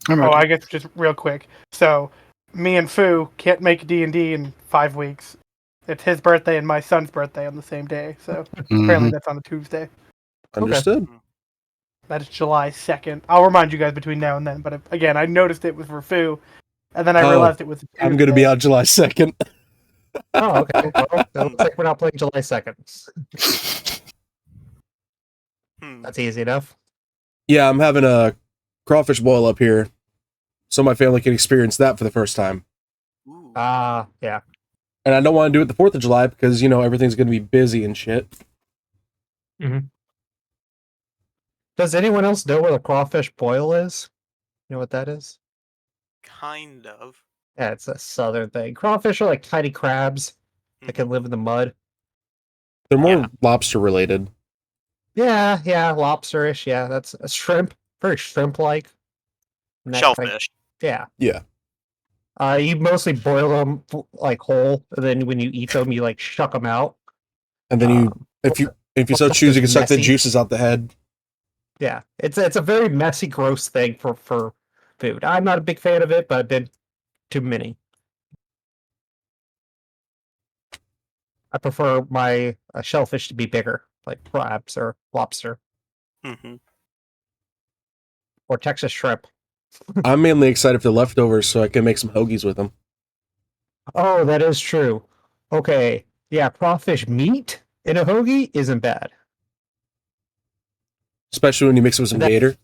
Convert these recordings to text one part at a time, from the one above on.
I guess just real quick. So, me and Fu can't make D&D in 5 weeks. It's his birthday and my son's birthday on the same day. So apparently that's on a Tuesday. Understood. Okay. That is July 2nd. I'll remind you guys between now and then. But again, I noticed it was for Fu, and then I realized it was a Tuesday. I'm going to be on July 2nd. Oh, okay. Well, it looks like we're not playing July 2nd. That's easy enough. Yeah, I'm having a crawfish boil up here, so my family can experience that for the first time. Yeah. And I don't want to do it the 4th of July because, everything's going to be busy and shit. Mm-hmm. Does anyone else know what a crawfish boil is? You know what that is? Kind of. Yeah, it's a southern thing. Crawfish are like tiny crabs that can live in the mud. They're more lobster related. Yeah, lobsterish. Yeah, that's a shrimp. Very shrimp-like. Shellfish. Yeah. Yeah. You mostly boil them like whole, and then when you eat them, you like shuck them out. And then if you so choose, you can suck the juices out the head. Yeah, it's a very messy, gross thing for food. I'm not a big fan of it, but I've been to many. I prefer my shellfish to be bigger, like crabs or lobster. Mm-hmm. Or Texas shrimp. I'm mainly excited for the leftovers so I can make some hoagies with them. Oh, that is true. Okay, yeah, crawfish meat in a hoagie isn't bad. Especially when you mix it with some gator.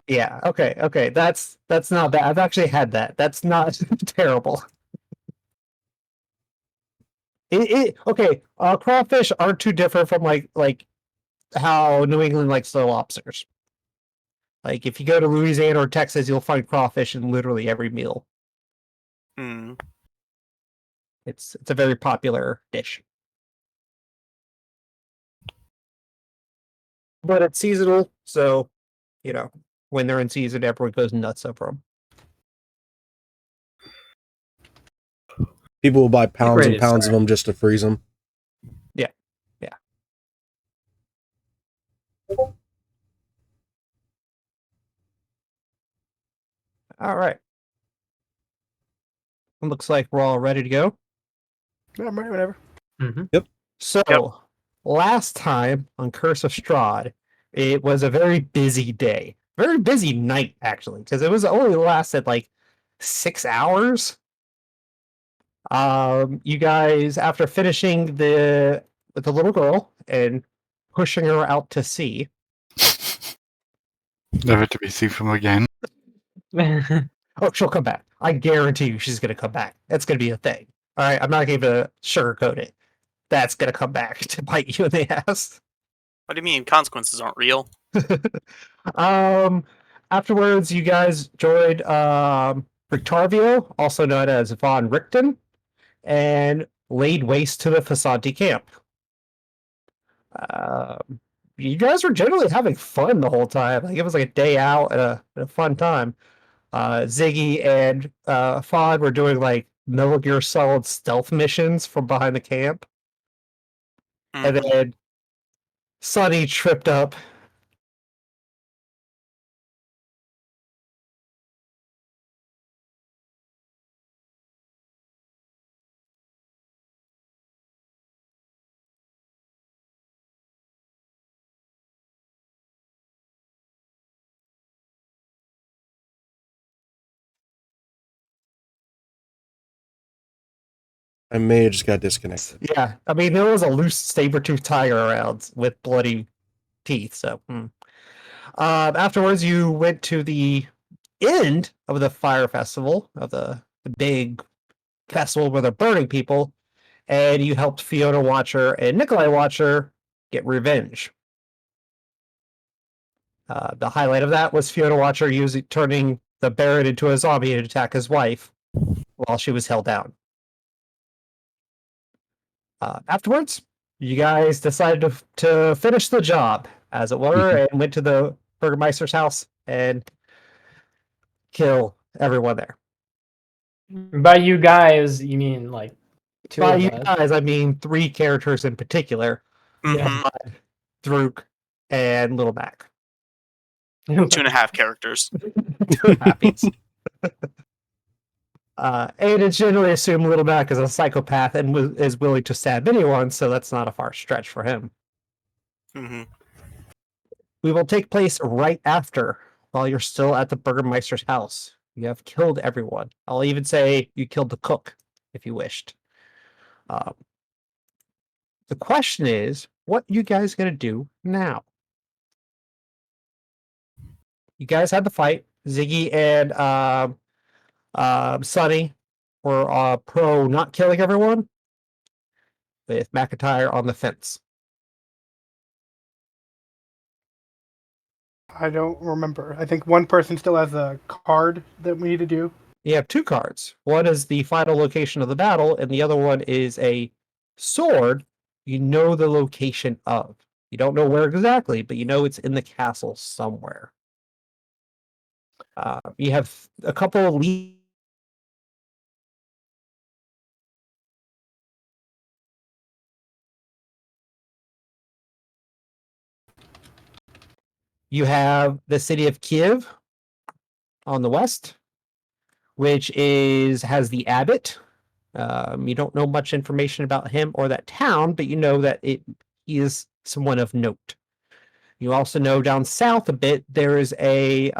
Yeah, okay, that's not bad. I've actually had that. That's not terrible. Crawfish aren't too different from like how New England likes their lobsters. Like if you go to Louisiana or Texas, you'll find crawfish in literally every meal. Mm. It's a very popular dish. But it's seasonal, so when they're in season, everyone goes nuts over them. People will buy pounds and pounds of them just to freeze them. Yeah. All right. It looks like we're all ready to go. Yeah, I'm ready whenever. Mm-hmm. Yep. So, last time on Curse of Strahd, it was a very busy day. Very busy night, actually, because it was only lasted like 6 hours. You guys, after finishing with the little girl and pushing her out to sea. Never to be seen from again. Oh, she'll come back. I guarantee you she's going to come back. That's going to be a thing. All right, I'm not going to sugarcoat it. That's going to come back to bite you in the ass. What do you mean consequences aren't real? Afterwards, you guys joined Victarvio, also known as Von Richten, and laid waste to the Fasanti camp. You guys were generally having fun the whole time. Like it was like a day out and a fun time. Ziggy and Fod were doing like Metal Gear Solid stealth missions from behind the camp. Mm-hmm. And then Sonny tripped up. I may have just got disconnected. Yeah, I mean, there was a loose saber-toothed tiger around with bloody teeth, so... afterwards, you went to the end of the fire festival, of the big festival where they're burning people, and you helped Fiona Watcher and Nikolai Watcher get revenge. The highlight of that was Fiona Watcher turning the Baron into a zombie to attack his wife while she was held down. Afterwards, you guys decided to finish the job, as it were, and went to the Burgermeister's house and kill everyone there. By you guys, you mean like two By of you us? guys, I mean 3 characters in particular. Mm-hmm. Druk and Little Mac. 2.5 characters. Happens. And it's generally assumed Little Mac is a psychopath and is willing to stab anyone, so that's not a far stretch for him. Mm-hmm. We will take place right after, while you're still at the Burgermeister's house. You have killed everyone. I'll even say you killed the cook, if you wished. The question is, what you guys gonna do now? You guys had the fight. Ziggy and Sonny were pro not killing everyone, with McIntyre on the fence. I don't remember. I think one person still has a card that we need to do. You have two cards. One is the final location of the battle, and the other one is a sword you know the location of. You don't know where exactly, but you know it's in the castle somewhere. You have a couple of You have the city of Kiev on the west, which has the abbot. You don't know much information about him or that town, but you know that he is someone of note. You also know down south a bit, there is a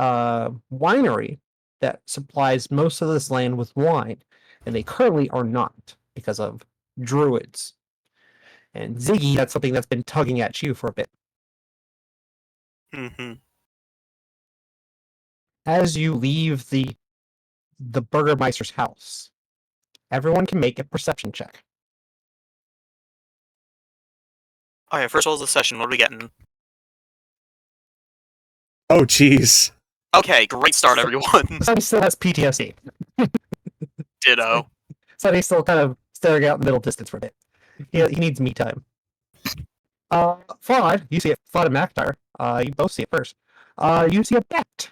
winery that supplies most of this land with wine, and they currently are not because of druids. And Ziggy, that's something that's been tugging at you for a bit. Mm-hmm. As you leave the Burgermeister's house, everyone can make a perception check. Okay, first roll of the session. What are we getting? Oh, jeez. Okay, great start, everyone. Sonny still has PTSD. Ditto. Sonny's still kind of staring out in the middle distance for a bit. He needs me time. Fod, you see it. Fod and McIntyre, you both see it first. You see a bat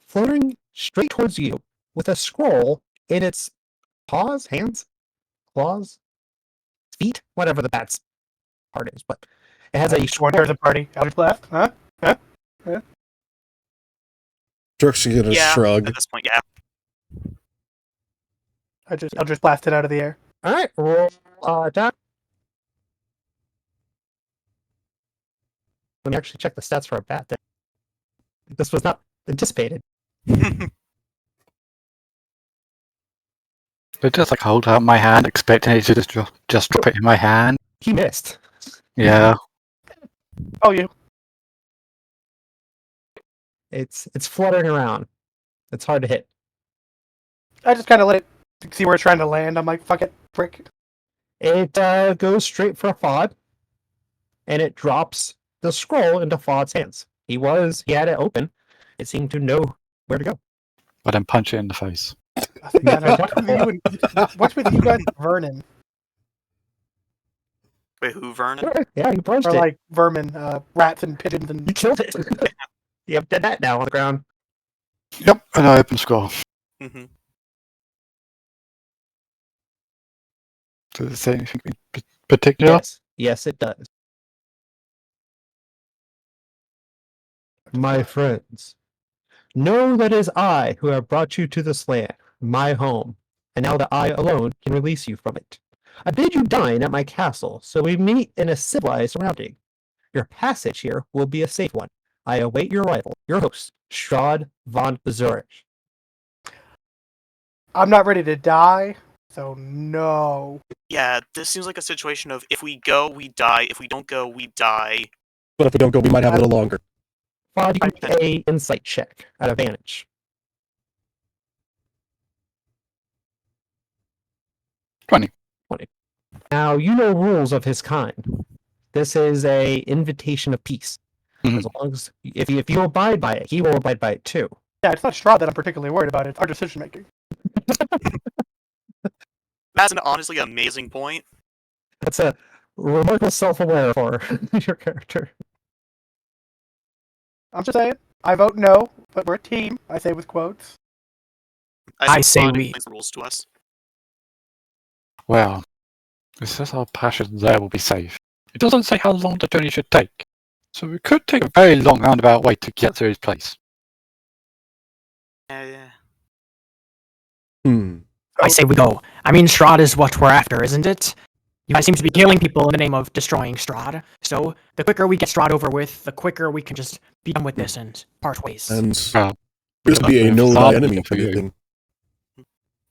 floating straight towards you with a scroll in its paws, hands, claws, feet, whatever the bat's part is. But it has a scroll. There's a party. Eldritch Blast? Huh? Dirk's gonna shrug. At this point, yeah. I'll just blast it out of the air. All right, roll attack. Let me actually check the stats for a bat. There. This was not anticipated. I just like hold out my hand, expecting it to just drop it in my hand. He missed. Yeah. Oh, you. It's fluttering around. It's hard to hit. I just kind of let it see where it's trying to land. I'm like, fuck it, prick. It goes straight for Fod, and it drops the scroll into Fod's hands. He had it open. It seemed to know where to go. But then punch it in the face. What's with you guys, Vernon? Wait, who, Vernon? Yeah, you punched Or it. like vermin, rats and pigeons and. You killed it. You have dead that now on the ground. Yep, an open scroll. Mm-hmm. Does it say anything in particular? Yes, it does. My friends, know that it is I who have brought you to this land, my home, and now that I alone can release you from it. I bid you dine at my castle, so we meet in a civilized surrounding. Your passage here will be a safe one. I await your arrival. Your host, Strahd von Zurich. I'm not ready to die, so no. Yeah, this seems like a situation of if we go, we die. If we don't go, we die. But if we don't go, we might have a little longer. Fod, you can make a insight check at advantage. 20. Now, you know rules of his kind. This is a invitation of peace. Mhm. As long as if you abide by it, he will abide by it too. Yeah, it's not Strahd that I'm particularly worried about. It's our decision making. That's an honestly amazing point. That's a remarkable self-aware for your character. I'm just saying. I vote no, but we're a team. I say with quotes. I think say Fod we. explains the rules to us. Well, it says our passage there will be safe. It doesn't say how long the journey should take. So we could take a very long roundabout way to get to his place. Yeah. I say we go. I mean, Strahd is what we're after, isn't it? You guys seem to be killing people in the name of destroying Strahd. So the quicker we get Strahd over with, the quicker we can just be done with this and part ways. And Well, this would be a no-lie enemy for you.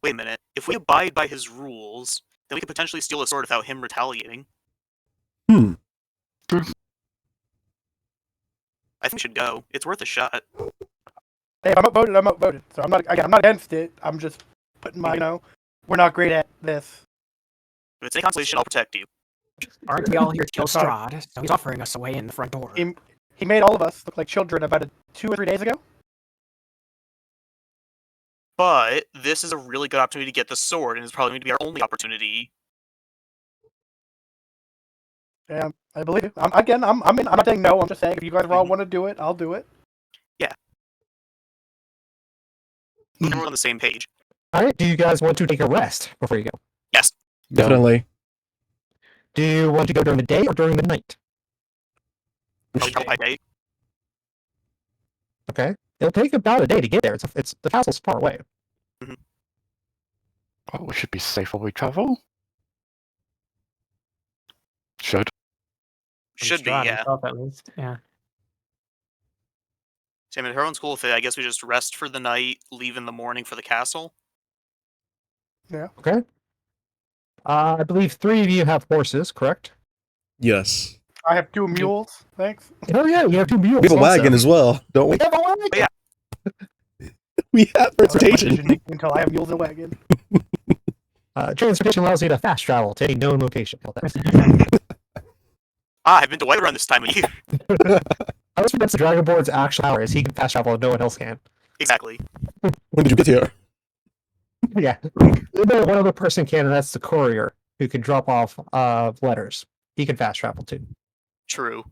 Wait a minute. If we abide by his rules, then we could potentially steal a sword without him retaliating. Hmm. I think we should go. It's worth a shot. Hey, if I'm outvoted, I'm outvoted. So I'm not against it. I'm just putting my, we're not great at this. If it's any consolation, I'll protect you. Aren't we all here to kill That's fine. Strahd? So he's offering us a way in the front door. He made all of us look like children about 2 or 3 days ago. But this is a really good opportunity to get the sword, and it's probably going to be our only opportunity. Yeah, I believe it. I'm not saying no. I'm just saying if you guys all want to do it, I'll do it. Yeah. Then we're on the same page. All right. Do you guys want to take a rest before you go? Yes. Definitely. Do you want to go during the day or during the night? Probably by day. Okay. It'll take about a day to get there. It's the castle's far away. Well, we should be safe while we travel. Should. Should be, Strahd yeah. himself, at least. Yeah. Sam, if everyone's cool with it, I guess we just rest for the night, leave in the morning for the castle. Okay. I believe 3 of you have horses, correct? Yes. I have 2 mules. Thanks. Oh yeah, you have 2 mules. We have a also. wagon as well, don't we? We have a wagon. Yeah. We have I was transportation. until I have mules and a wagon. Transportation allows you to fast travel to any known location. I've been to Whiterun this time of year. I was that's the Dragonborn's actual hours. He can fast travel and no one else can. Exactly. When did you get here? Yeah. One other person can, and that's the courier who can drop off letters. He can fast travel too. True.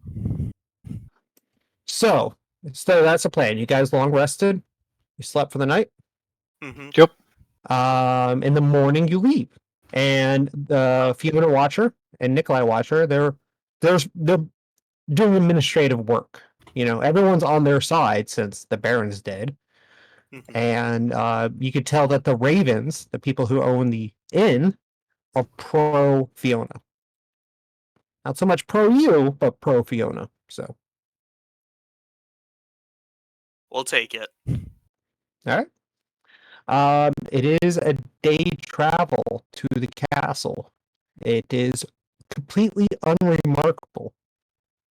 So that's a plan. You guys long rested? You slept for the night? Mm-hmm. Yep. In the morning you leave. And the Fiona Watcher and Nikolai Watcher, they're doing administrative work. Everyone's on their side since the Baron's dead. Mm-hmm. And you could tell that the Ravens, the people who own the inn, are pro Fiona. Not so much pro you, but pro Fiona. So We'll take it. all right. It is a day travel to the castle. It is completely unremarkable.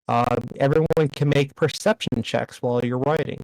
Everyone can make perception checks while you're writing.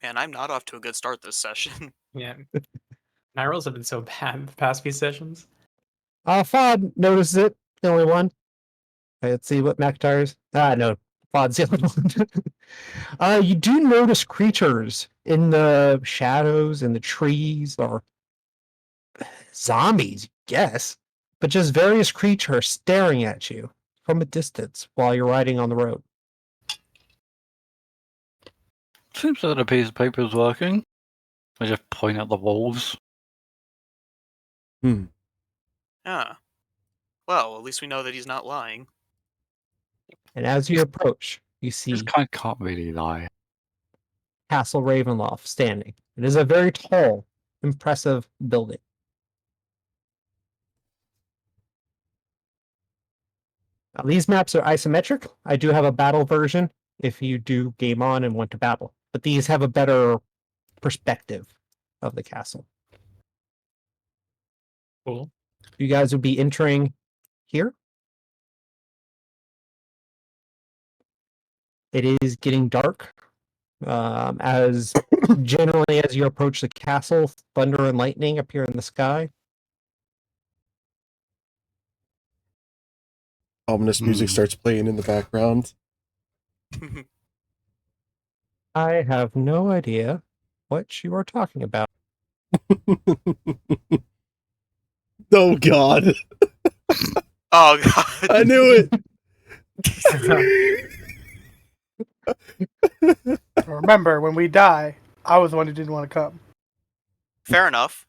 Man, I'm not off to a good start this session. Yeah. My rolls have been so bad the past few sessions. Fod notices it. The only one. Let's see what McIntyre's. No. Fod's the other one. You do notice creatures in the shadows and the trees, or zombies, yes, but just various creatures staring at you from a distance while you're riding on the road. Seems like a piece of paper is working. I just point at the wolves. Ah. Well, at least we know that he's not lying. And as you approach, you This see kind of can't really lie. Castle Ravenloft standing. It is a very tall, impressive building. Now, these maps are isometric. I do have a battle version if you do game on and want to battle, but these have a better perspective of the castle. Cool. You guys would be entering here. It is getting dark. As generally as you approach the castle, thunder and lightning appear in the sky. Ominous music starts playing in the background. I have no idea what you are talking about. Oh God! Oh god. I knew it. Remember, when we die, I was the one who didn't want to come. Fair enough.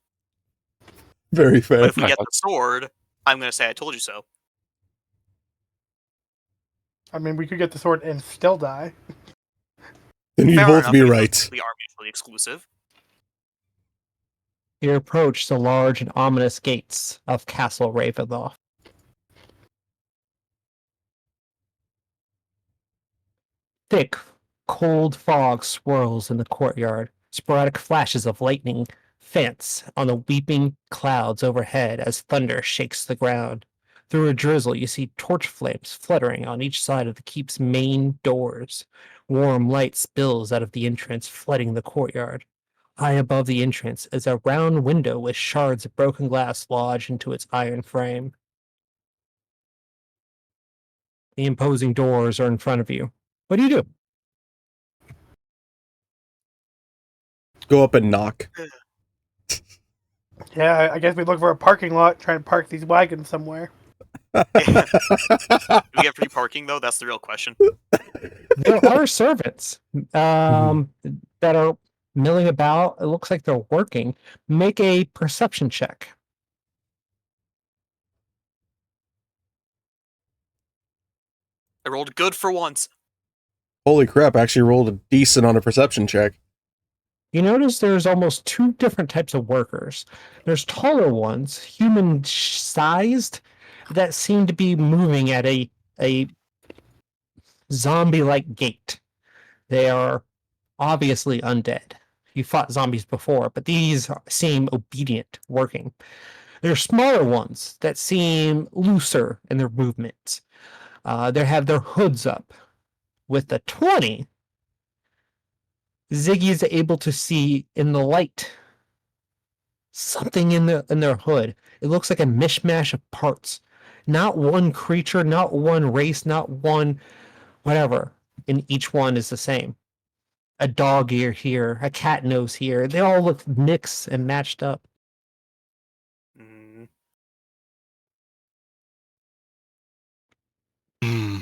Very But fair. if we get the sword, I'm gonna say I told you so. I mean, we could get the sword and still die. Then you'd Fair both enough, be but it right. doesn't- We are mutually exclusive. You approach the large and ominous gates of Castle Ravenloft. Thick, cold fog swirls in the courtyard. Sporadic flashes of lightning fence on the weeping clouds overhead as thunder shakes the ground. Through a drizzle, you see torch flames fluttering on each side of the keep's main doors. Warm light spills out of the entrance, flooding the courtyard. High above the entrance is a round window with shards of broken glass lodged into its iron frame. The imposing doors are in front of you. What do you do? Go up and knock. Yeah, I guess we look for a parking lot, try and park these wagons somewhere. Do we get free parking though? That's the real question. There are servants that are milling about. It looks like they're working. Make a perception check. I rolled good for once. Holy crap! I actually rolled a decent on a perception check. You notice there's almost two different types of workers. There's taller ones, human-sized, that seem to be moving at a zombie-like gait. They are obviously undead. You fought zombies before, but these seem obedient, working. There are smaller ones that seem looser in their movements. They have their hoods up. With the 20, Ziggy is able to see in the light something in their hood. It looks like a mishmash of parts. Not one creature, not one race, not one whatever. And each one is the same. A dog ear here, a cat nose here. They all look mixed and matched up. Mm,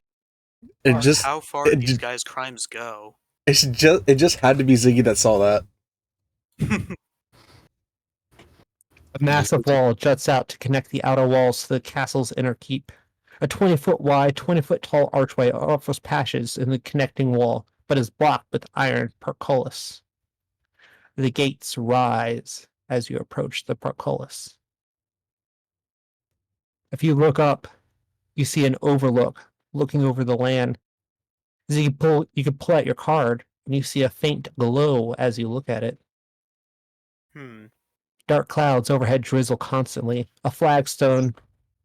It just how far do it these ju- guys' crimes go? it just had to be Ziggy that saw that. A massive wall juts out to connect the outer walls to the castle's inner keep. A 20-foot wide, 20-foot tall archway offers passage in the connecting wall, but is blocked with iron portcullis. The gates rise as you approach the portcullis. If you look up, you see an overlook looking over the land. As you can pull out your card, and you see a faint glow as you look at it. Dark clouds overhead drizzle constantly. A flagstone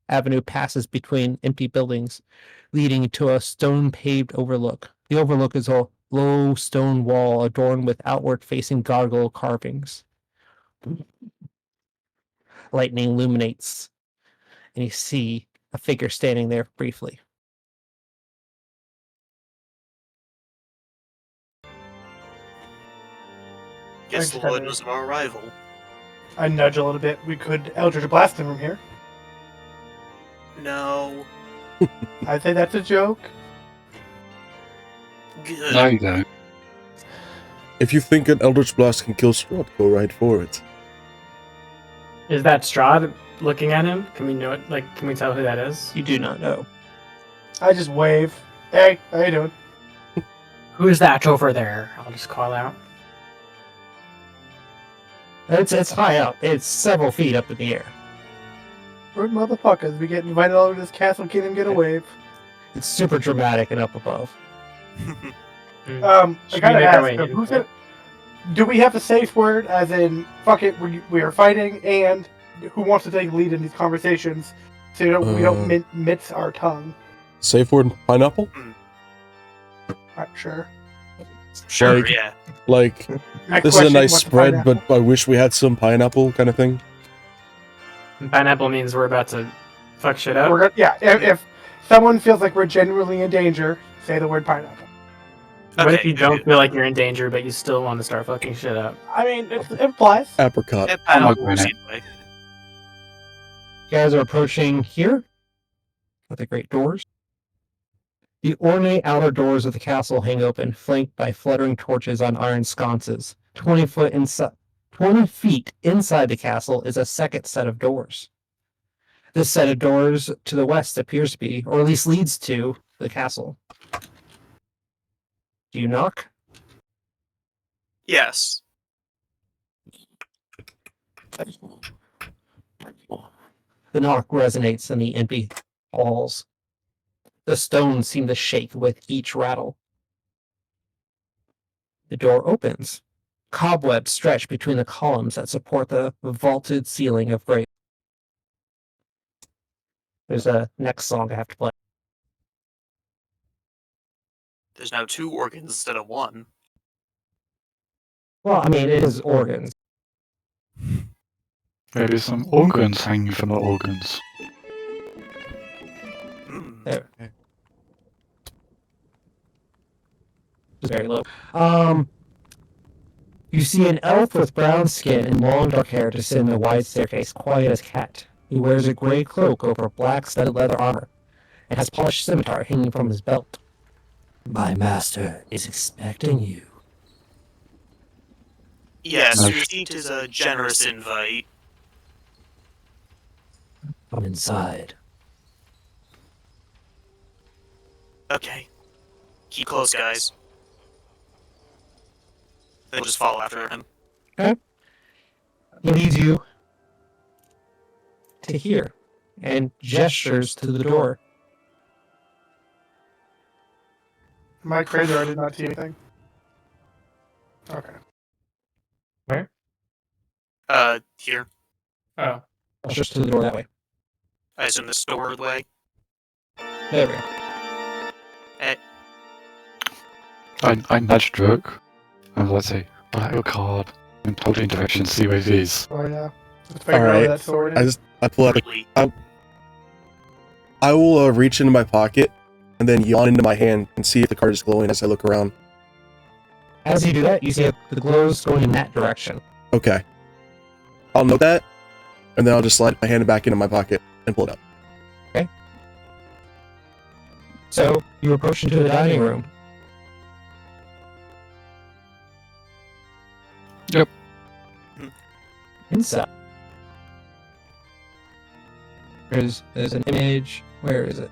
avenue passes between empty buildings, leading to a stone-paved overlook. The overlook is a low stone wall adorned with outward-facing gargoyle carvings. Lightning illuminates, and you see a figure standing there briefly. Guess the Lord knows of our arrival. I nudge a little bit. We could Eldritch Blast him from here. No. I think that's a joke. Good. No, you don't. If you think an Eldritch Blast can kill Strahd, go right for it. Is that Strahd looking at him? Can we know it? Like, can we tell who that is? You do not know. I just wave. Hey, how you doing? Who is that over there? I'll just call out. It's high up. It's several feet up in the air. Rude motherfuckers. We get invited all over this castle, can't even get a wave. It's super dramatic and up above. I Should gotta we make our ask, way in who's for it? Do we have a safe word, as in, fuck it, we are fighting, and who wants to take lead in these conversations so we don't mince our tongue? Safe word, pineapple? Not sure. Sure, Like- yeah. Like, Next this is a question, nice what's the spread, pineapple? but I wish we had some pineapple kind of thing. Pineapple means we're about to fuck shit up. We're gonna, yeah, if someone feels like we're genuinely in danger, say the word pineapple. What if Okay, you don't feel like you're in danger, but you still want to start fucking shit up? I mean, it implies. Apricot. Yeah, pineapple I'm not works going either way. You guys are approaching here with the great doors. The ornate outer doors of the castle hang open, flanked by fluttering torches on iron sconces. 20 feet inside the castle is a second set of doors. This set of doors to the west appears to be, or at least leads to, the castle. Do you knock? Yes. The knock resonates in the empty halls. The stones seem to shake with each rattle. The door opens. Cobwebs stretch between the columns that support the vaulted ceiling of grace. There's a next song I have to play. There's now 2 organs instead of 1. Well, I mean, it is organs. Maybe some organs hanging from the organs. Hmm. There. It's very low. You see an elf with brown skin and long dark hair descend the wide staircase, quiet as a cat. He wears a gray cloak over black studded leather armor, and has polished scimitar hanging from his belt. My master is expecting you. Yes, Nice. received is a generous invite. Come inside. Okay. Keep close, guys. Then we'll just follow after him. He leads you to here and gestures to the door. Am I crazy or I did not see anything? Okay. Here. Oh. Gestures to the door that way. I assume this door way. There we go. I nudged Rook. And let's say, pull out your card and hold it in direction, see where it is. Oh yeah. Let's figure out where Alright. that sword I is. pull out. Really. I will reach into my pocket and then yawn into my hand and see if the card is glowing as I look around. As you do that, you see the glows going in that direction. Okay. I'll note that, and then I'll just slide my hand back into my pocket and pull it up. So you approach into the dining room. Yep. Inside. There's an image. Where is it?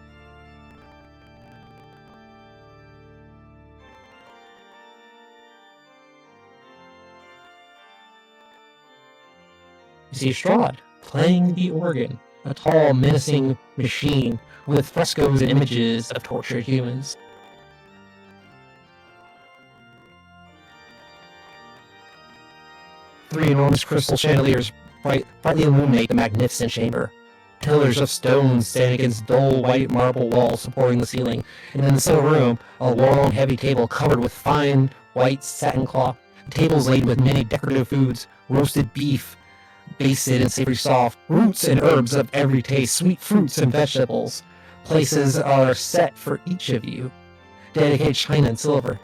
You see Strahd playing the organ, a tall, menacing machine with frescoes and images of tortured humans. Three enormous crystal chandeliers brightly illuminate the magnificent chamber. Pillars of stone stand against dull white marble walls supporting the ceiling, and in the center room, a long, heavy table covered with fine white satin cloth. The table is laid with many decorative foods: roasted beef, basted and savory soft, roots and herbs of every taste, sweet fruits and vegetables. Places are set for each of you, dedicated china and silver.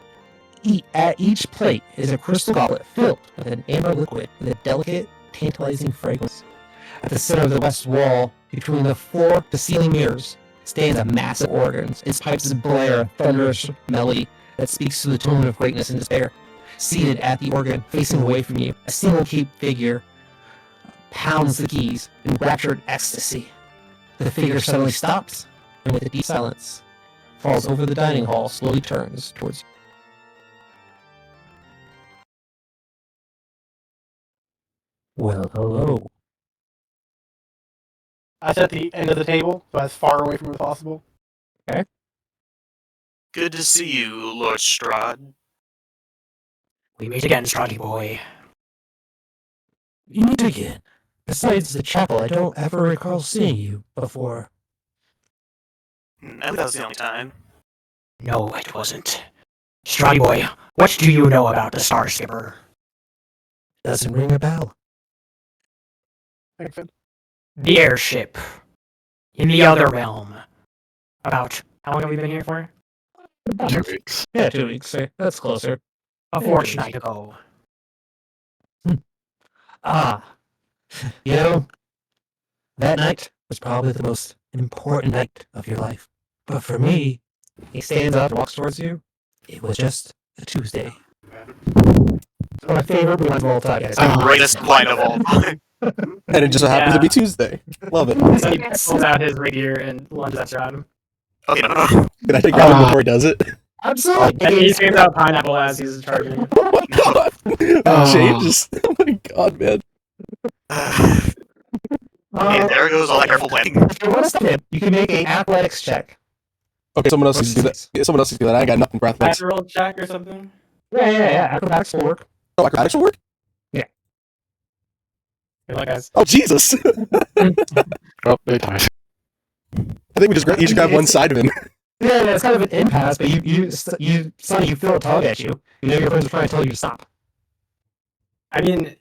At each plate is a crystal goblet filled with an amber liquid with a delicate, tantalizing fragrance. At the center of the west wall, between the floor to ceiling mirrors, stands a massive organ. Its pipes blare a thunderous melody that speaks to the tone of greatness and despair. Seated at the organ, facing away from you, a single-cape figure pounds the keys in raptured ecstasy. The figure suddenly stops, and with a deep silence, falls over the dining hall, slowly turns towards you. Well, hello. I sit at the end of the table, so as far away from it as possible. Good to see you, Lord Strahd. We meet again, Strahd boy. You meet again. Besides the chapel, I don't ever recall seeing you before. I think that was the only time. No, it wasn't. Strahd boy, what do you know about the Star Skipper? Doesn't ring a bell. Thanks, Finn. The airship. In the other realm. About how long have we been here for? 2 weeks. Yeah, 2 weeks. That's closer. A fortnight ago. Ah, you know, that night was probably the most important night of your life. But for me, he stands up and walks towards you. It was just a Tuesday. It's my favorite lines of all time, guys. The greatest line of all time. And it just so happens to be Tuesday. Love it. So he pulls out his rapier and lunges at Strahd. Okay, no. Can I take grab him before he does it? Absolutely. And he screams out pineapple as he's charging you. Oh my god! Shane just. Oh my god, man. And there goes all that careful planning. If you want to stop him, you can make an athletics check. Okay, someone else needs to do that. Yeah, someone else needs to do that. I ain't got nothing for athletics. Natural check or something? Yeah. Acrobatics will work. Oh, acrobatics will work? Good luck, guys. Oh, Jesus! Oh, they died. I think we just each grab one side of him. Yeah, it's kind of an impasse, but Sonny, you feel a tug at you. You know your friends are trying to tell you to stop. I mean,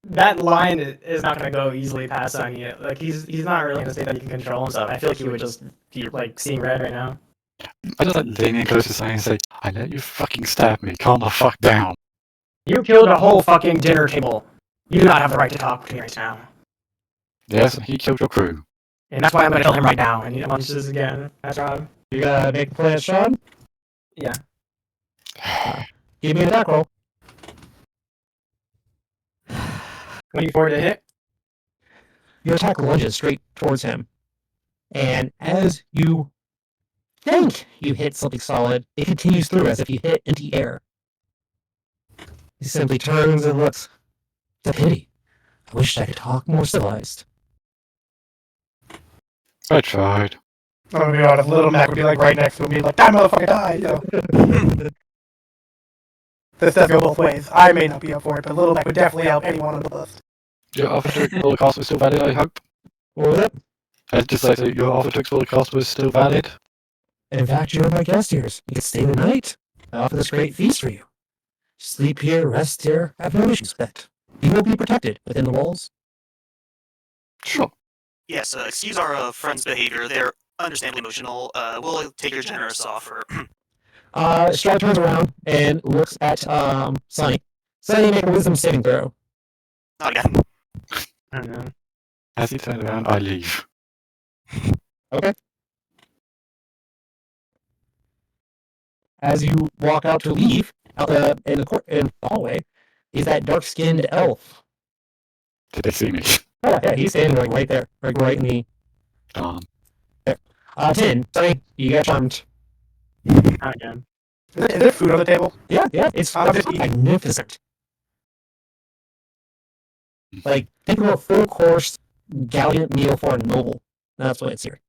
that line is not going to go easily past Sonny. Like, he's not really in a state that he can control himself. I feel like he would just be, like, seeing red right now. I just like lean in close to Sonny and say, I let you fucking stab me. Calm the fuck down. You killed a whole fucking dinner table. You do not have the right to talk to me right now. Yes, he killed your crew. And that's why I'm gonna kill him right now. And And he lunges again at Strahd. You gotta make a plan, Sean. Yeah. Give me an attack roll. 24 to hit. Your attack lunges straight towards him. And as you think you hit something solid, it continues through as if you hit empty air. He simply turns and looks. It's a pity. I wish I could talk more civilized. I tried. I'm gonna be honest, Little Mac would be like right next to me, like, die, motherfucker, die! You know? This does go both ways. I may not be up for it, but Little Mac would definitely help anyone on the list. Your offer to explore the castle is still valid, I hope? What was it? I'd just like to say your offer to explore the castle is still valid. In fact, you're my guest here. You can stay the night. I offer this great feast for you. Sleep here, rest here. I have no issues with that. You will be protected within the walls. Sure. Yes, excuse our friends' behavior. They're understandably emotional. We'll take your generous offer. Strahd turns around and looks at Sonny. Sonny, make a wisdom saving throw. Not again. I don't know. As he turned around, I leave. Okay. As you walk out to leave, out in the hallway, is that dark-skinned elf. Did they see me? Oh, yeah, he's standing like right there, like right in the. Darn. 10. Sonny, you got charmed. Not again. Is there food on the table? Yeah, it's I'm just eating. magnificent. Like, think of a full course gallant meal for a noble. That's what it's here.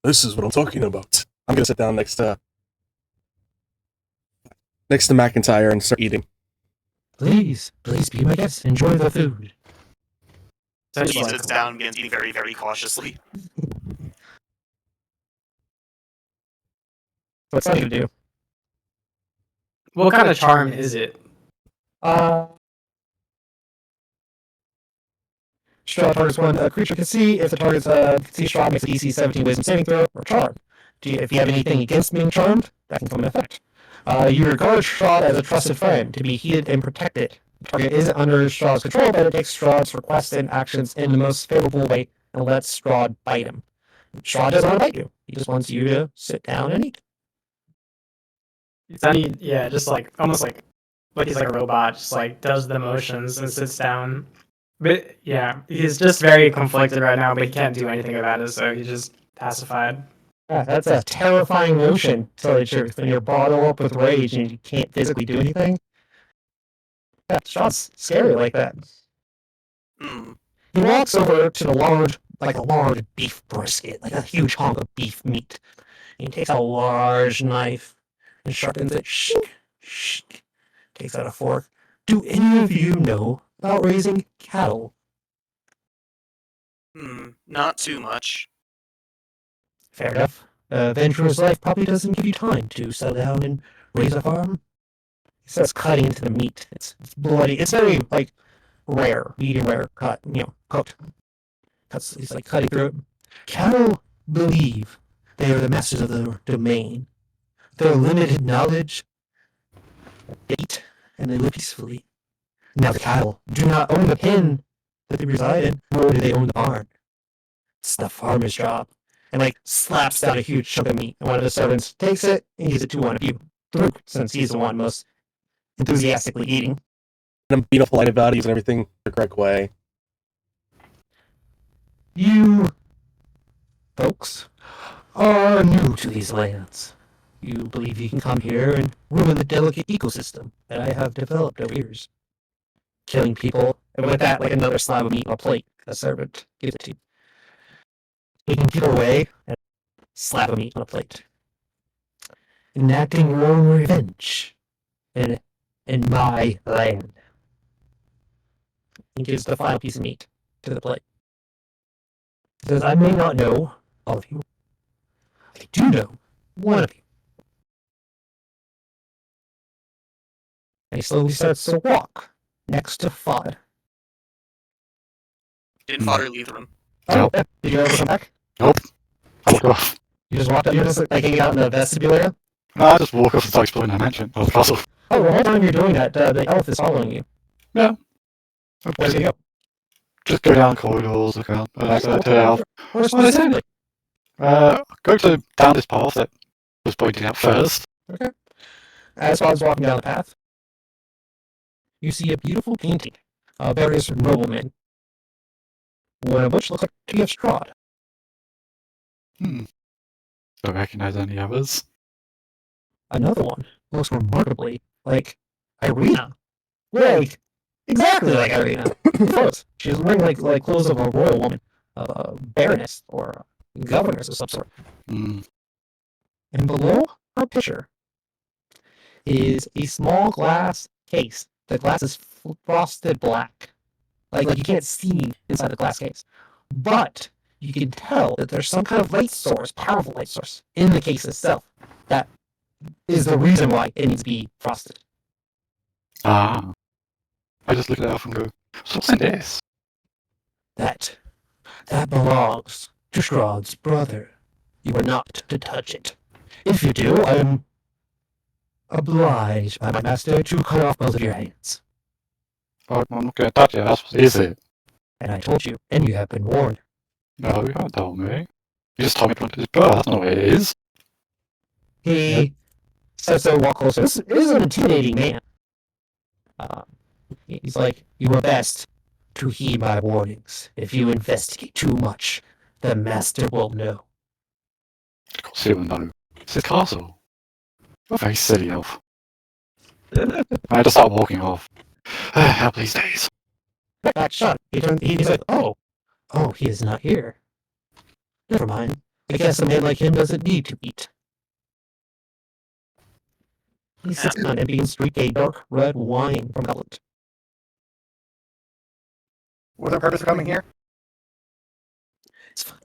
This is what I'm talking about. I'm gonna sit down next to McIntyre and start eating. Please be my guest. Enjoy the food. He sits down and begins eating very, very cautiously. What's that gonna do? What kind of charm is it? Strahd targets one a creature can see. If the target can see Strahd, makes a DC 17 wisdom saving throw or charm. If you have anything against being charmed, that can come into effect. You regard Strahd as a trusted friend, to be heeded and protected. The target isn't under Strahd's control, but it takes Strahd's requests and actions in the most favorable way and lets Strahd bite him. Strahd doesn't want to bite you. He just wants you to sit down and eat. Sonny, yeah, just like almost like he's like a robot, just like does the motions and sits down But yeah, he's just very conflicted right now, but he can't do anything about it, so he's just pacified. Yeah, that's a terrifying notion, to tell you the truth. When you're bottled up with rage and you can't physically do anything. Yeah, Strahd's scary like that. Hmm. He walks over to the large beef brisket, like a huge hunk of beef meat. And he takes out a large knife and sharpens it. Shink, shink. Takes out a fork. Do any of you know about raising cattle? Not too much. Fair enough. Adventurer's life probably doesn't give you time to settle down and raise a farm. He starts cutting into the meat. It's bloody. It's very, like, rare, medium rare cut, cooked. He's like cutting through it. Cattle believe they are the masters of their domain. Their limited knowledge, they eat and they live peacefully. Now the cattle do not own the pen that they reside in, nor do they own the barn. It's the farmer's job. And like slaps down a huge chunk of meat. And one of the servants takes it and gives it to one of you, Druk, since he's the one most enthusiastically eating. And I'm being polite about it, using everything the correct way. You folks are new to these lands. You believe you can come here and ruin the delicate ecosystem that I have developed over years. Killing people, and with that, like another slab of meat on a plate, a servant gives it to you. Taking people away, and slab of meat on a plate. Enacting your own revenge in my land. He gives the final piece of meat to the plate. He says, I may not know all of you. I do know one of you. And he slowly starts to walk next to Fod. Didn't Fodder leave the room? Oh, Nope. yeah. Did you ever come back? Nope. I walk off. You just walked up, you're just like hanging out in the vestibule area? No, I just walk off and start exploring the mansion or the castle. Oh, the whole time you're doing that, the elf is following you. Where's he go? Just go down corridors, look around. To out. Where's What is it? specifically? Go down this path that was pointing out first. Okay. As Fod's walking down the path, you see a beautiful painting of various noblemen, one of which looks like to be of Strahd. Don't recognize any others. Another one looks remarkably like Irina. Like, exactly like Irina. Close. She's wearing like clothes of a royal woman, a baroness or a governess of some sort. Hmm. And below her picture is a small glass case. The glass is frosted black. Like you can't see inside the glass case. But you can tell that there's some kind of light source, powerful light source, in the case itself. That is the reason why it needs to be frosted. Ah. I just look at it up and go, so what's in this? That belongs to Strahd's brother. You are not to touch it. If you do, I am obliged by my master to cut off both of your hands. Oh, I'm not going to touch it. That's what is it? And I told you, and you have been warned. No, you haven't told me. You just told me to put his birth. That's not what it is. He starts to walk closer. This is an intimidating man. He's like, you are best to heed my warnings. If you investigate too much, the master will know. Of course he will know. It's his castle. You're a very silly elf. I had to start walking off. How these days. Back shot. He's like, oh, he is not here. Never mind. I guess a man like him doesn't need to eat. He sits on an empty street, a dark red wine from goblet. What's the purpose of coming here?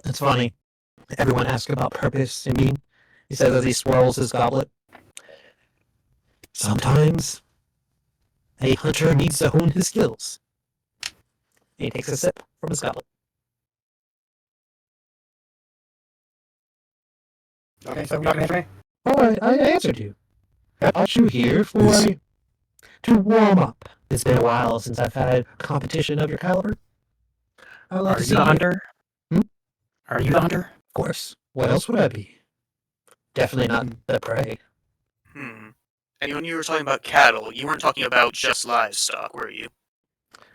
It's funny. Everyone asks about purpose and meaning. He says as he swirls his goblet. Sometimes a hunter needs to hone his skills. And he takes a sip from his goblet. Okay, so you're not gonna answer me? Oh, I answered you. I brought you here to warm up. It's been a while since I've had competition of your caliber. Are you the hunter? Hmm? Are you the hunter? Of course. What else would I be? Definitely not the prey. And when you were talking about cattle, you weren't talking about just livestock, were you?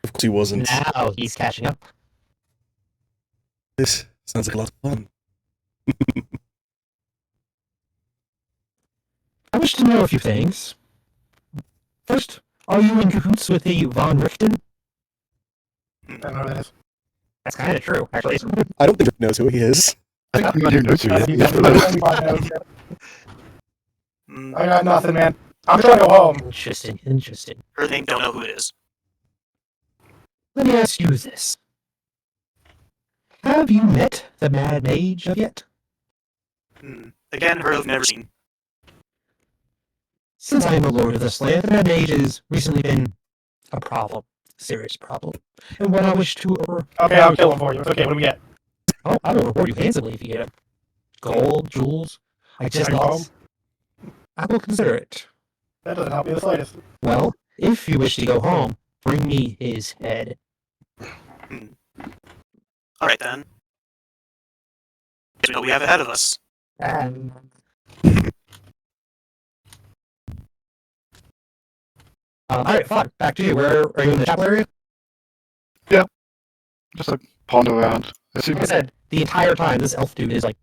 Of course he wasn't. Now he's catching up. This sounds like a lot of fun. I wish to know a few things. First, are you in cahoots with the Von Richten? I don't know who that is. That's kind of true, actually. I don't think Rick knows who he is. I think everyone who knows who he is. I got nothing, man. I'm trying to go home. Interesting. Her thing don't know who it is. Let me ask you this. Have you met the Mad Mage of yet? Again, her have never seen. Since I am a lord of this land, the Mad Mage has recently been a problem. A serious problem. And what I wish to... Okay, I'll kill him for you. It's okay, what do we get? Oh, I will reward you handsomely if you get it. Gold, jewels. I just Can I go lost. I will consider it. That doesn't help me the slightest. Well, if you wish to go home, bring me his head. Alright then. Guess we know what we have ahead of us. Alright, fine. Back to you. Where are you in the chapel area? Just like ponder around. Like I said, the entire time this elf dude is like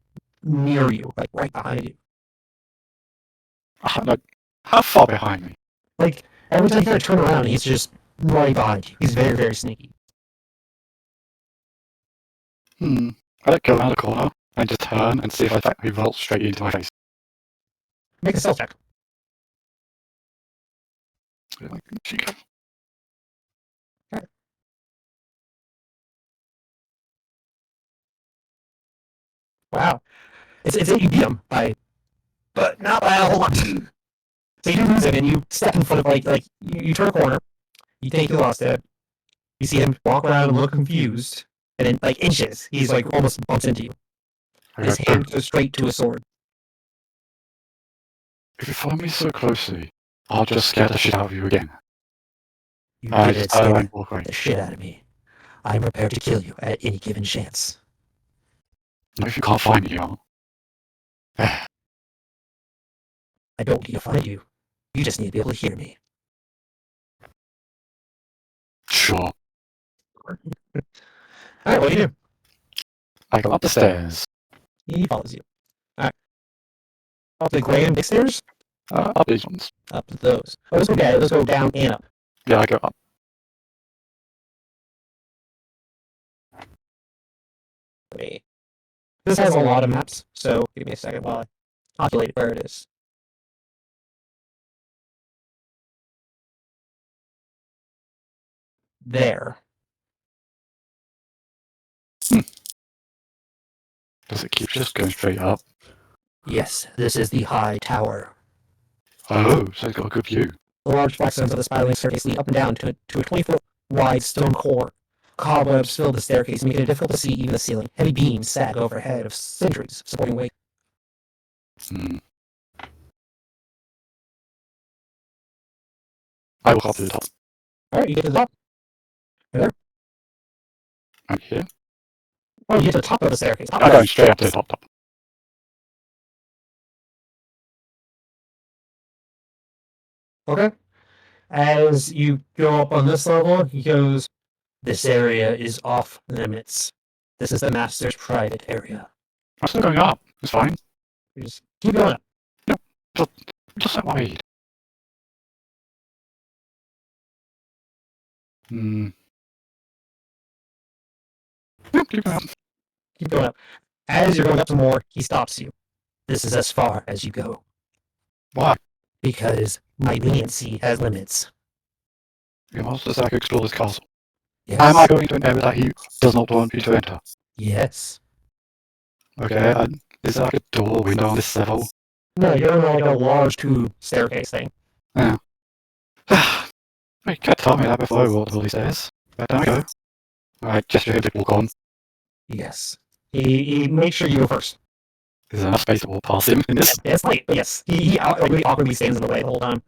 near you, like right behind you. Like, how far behind me? Like every time you kind of turn around, he's just right behind you. He's very, very sneaky. I like go around the corner and just turn and see if he vaults straight into my face. Make a stealth check. Like, cheeky. Wow. It's you beat him by, but not by a whole lot. So you do lose him, and you step in front of like you turn a corner, you think you lost it. You see him walk around and look confused, and in like inches, he's like almost bumps into you. His hand goes straight to his sword. If you follow me so closely, I'll just scare the shit out of you again. You I did just turn scare and walk away. the shit out of me. I'm prepared to kill you at any given chance. If you can't find me, I'll... I don't need to find you. You just need to be able to hear me. Sure. Alright, what do you do? I go up the stairs. He follows you. Alright. Up the grand big stairs? Up these ones. Up to those. Oh, let's go down and up. Yeah, I go up. Wait. This has a lot of maps, so give me a second while I calculate where it is. There. Does it keep just going straight up? Yes, this is the high tower. Oh, so it's got a good view. The large flagstones of the spiraling staircase lead up and down to a 20-foot wide stone core. Cobwebs fill the staircase, making it difficult to see even the ceiling. Heavy beams sag overhead of centuries, supporting weight. I walk up to the top. Alright, you get to the top. There. I'm here. Oh, you get to the top of the staircase. I'm going straight up to the top. Okay. As you go up on this level, he goes, "This area is off limits. This is the master's private area." I'm still going up. It's fine. You just keep going up. Just that wide. Yep, keep going up. Keep going up. As you're going up some more, he stops you. This is as far as you go. Why? Because my leniency has limits. Your master said I could explore this castle. Yes. Am I going to an area that he does not want me to enter? Yes. Okay, and is there like a door or window on this level? No, you're in like a large tube staircase thing. Yeah. You can't tell me that before I walked all these stairs. But there we go. Alright, gesture him to walk on. Yes. He makes sure you go first. Is there enough space to walk past him in this? It's like, yes. He really awkwardly stands in the way the whole time.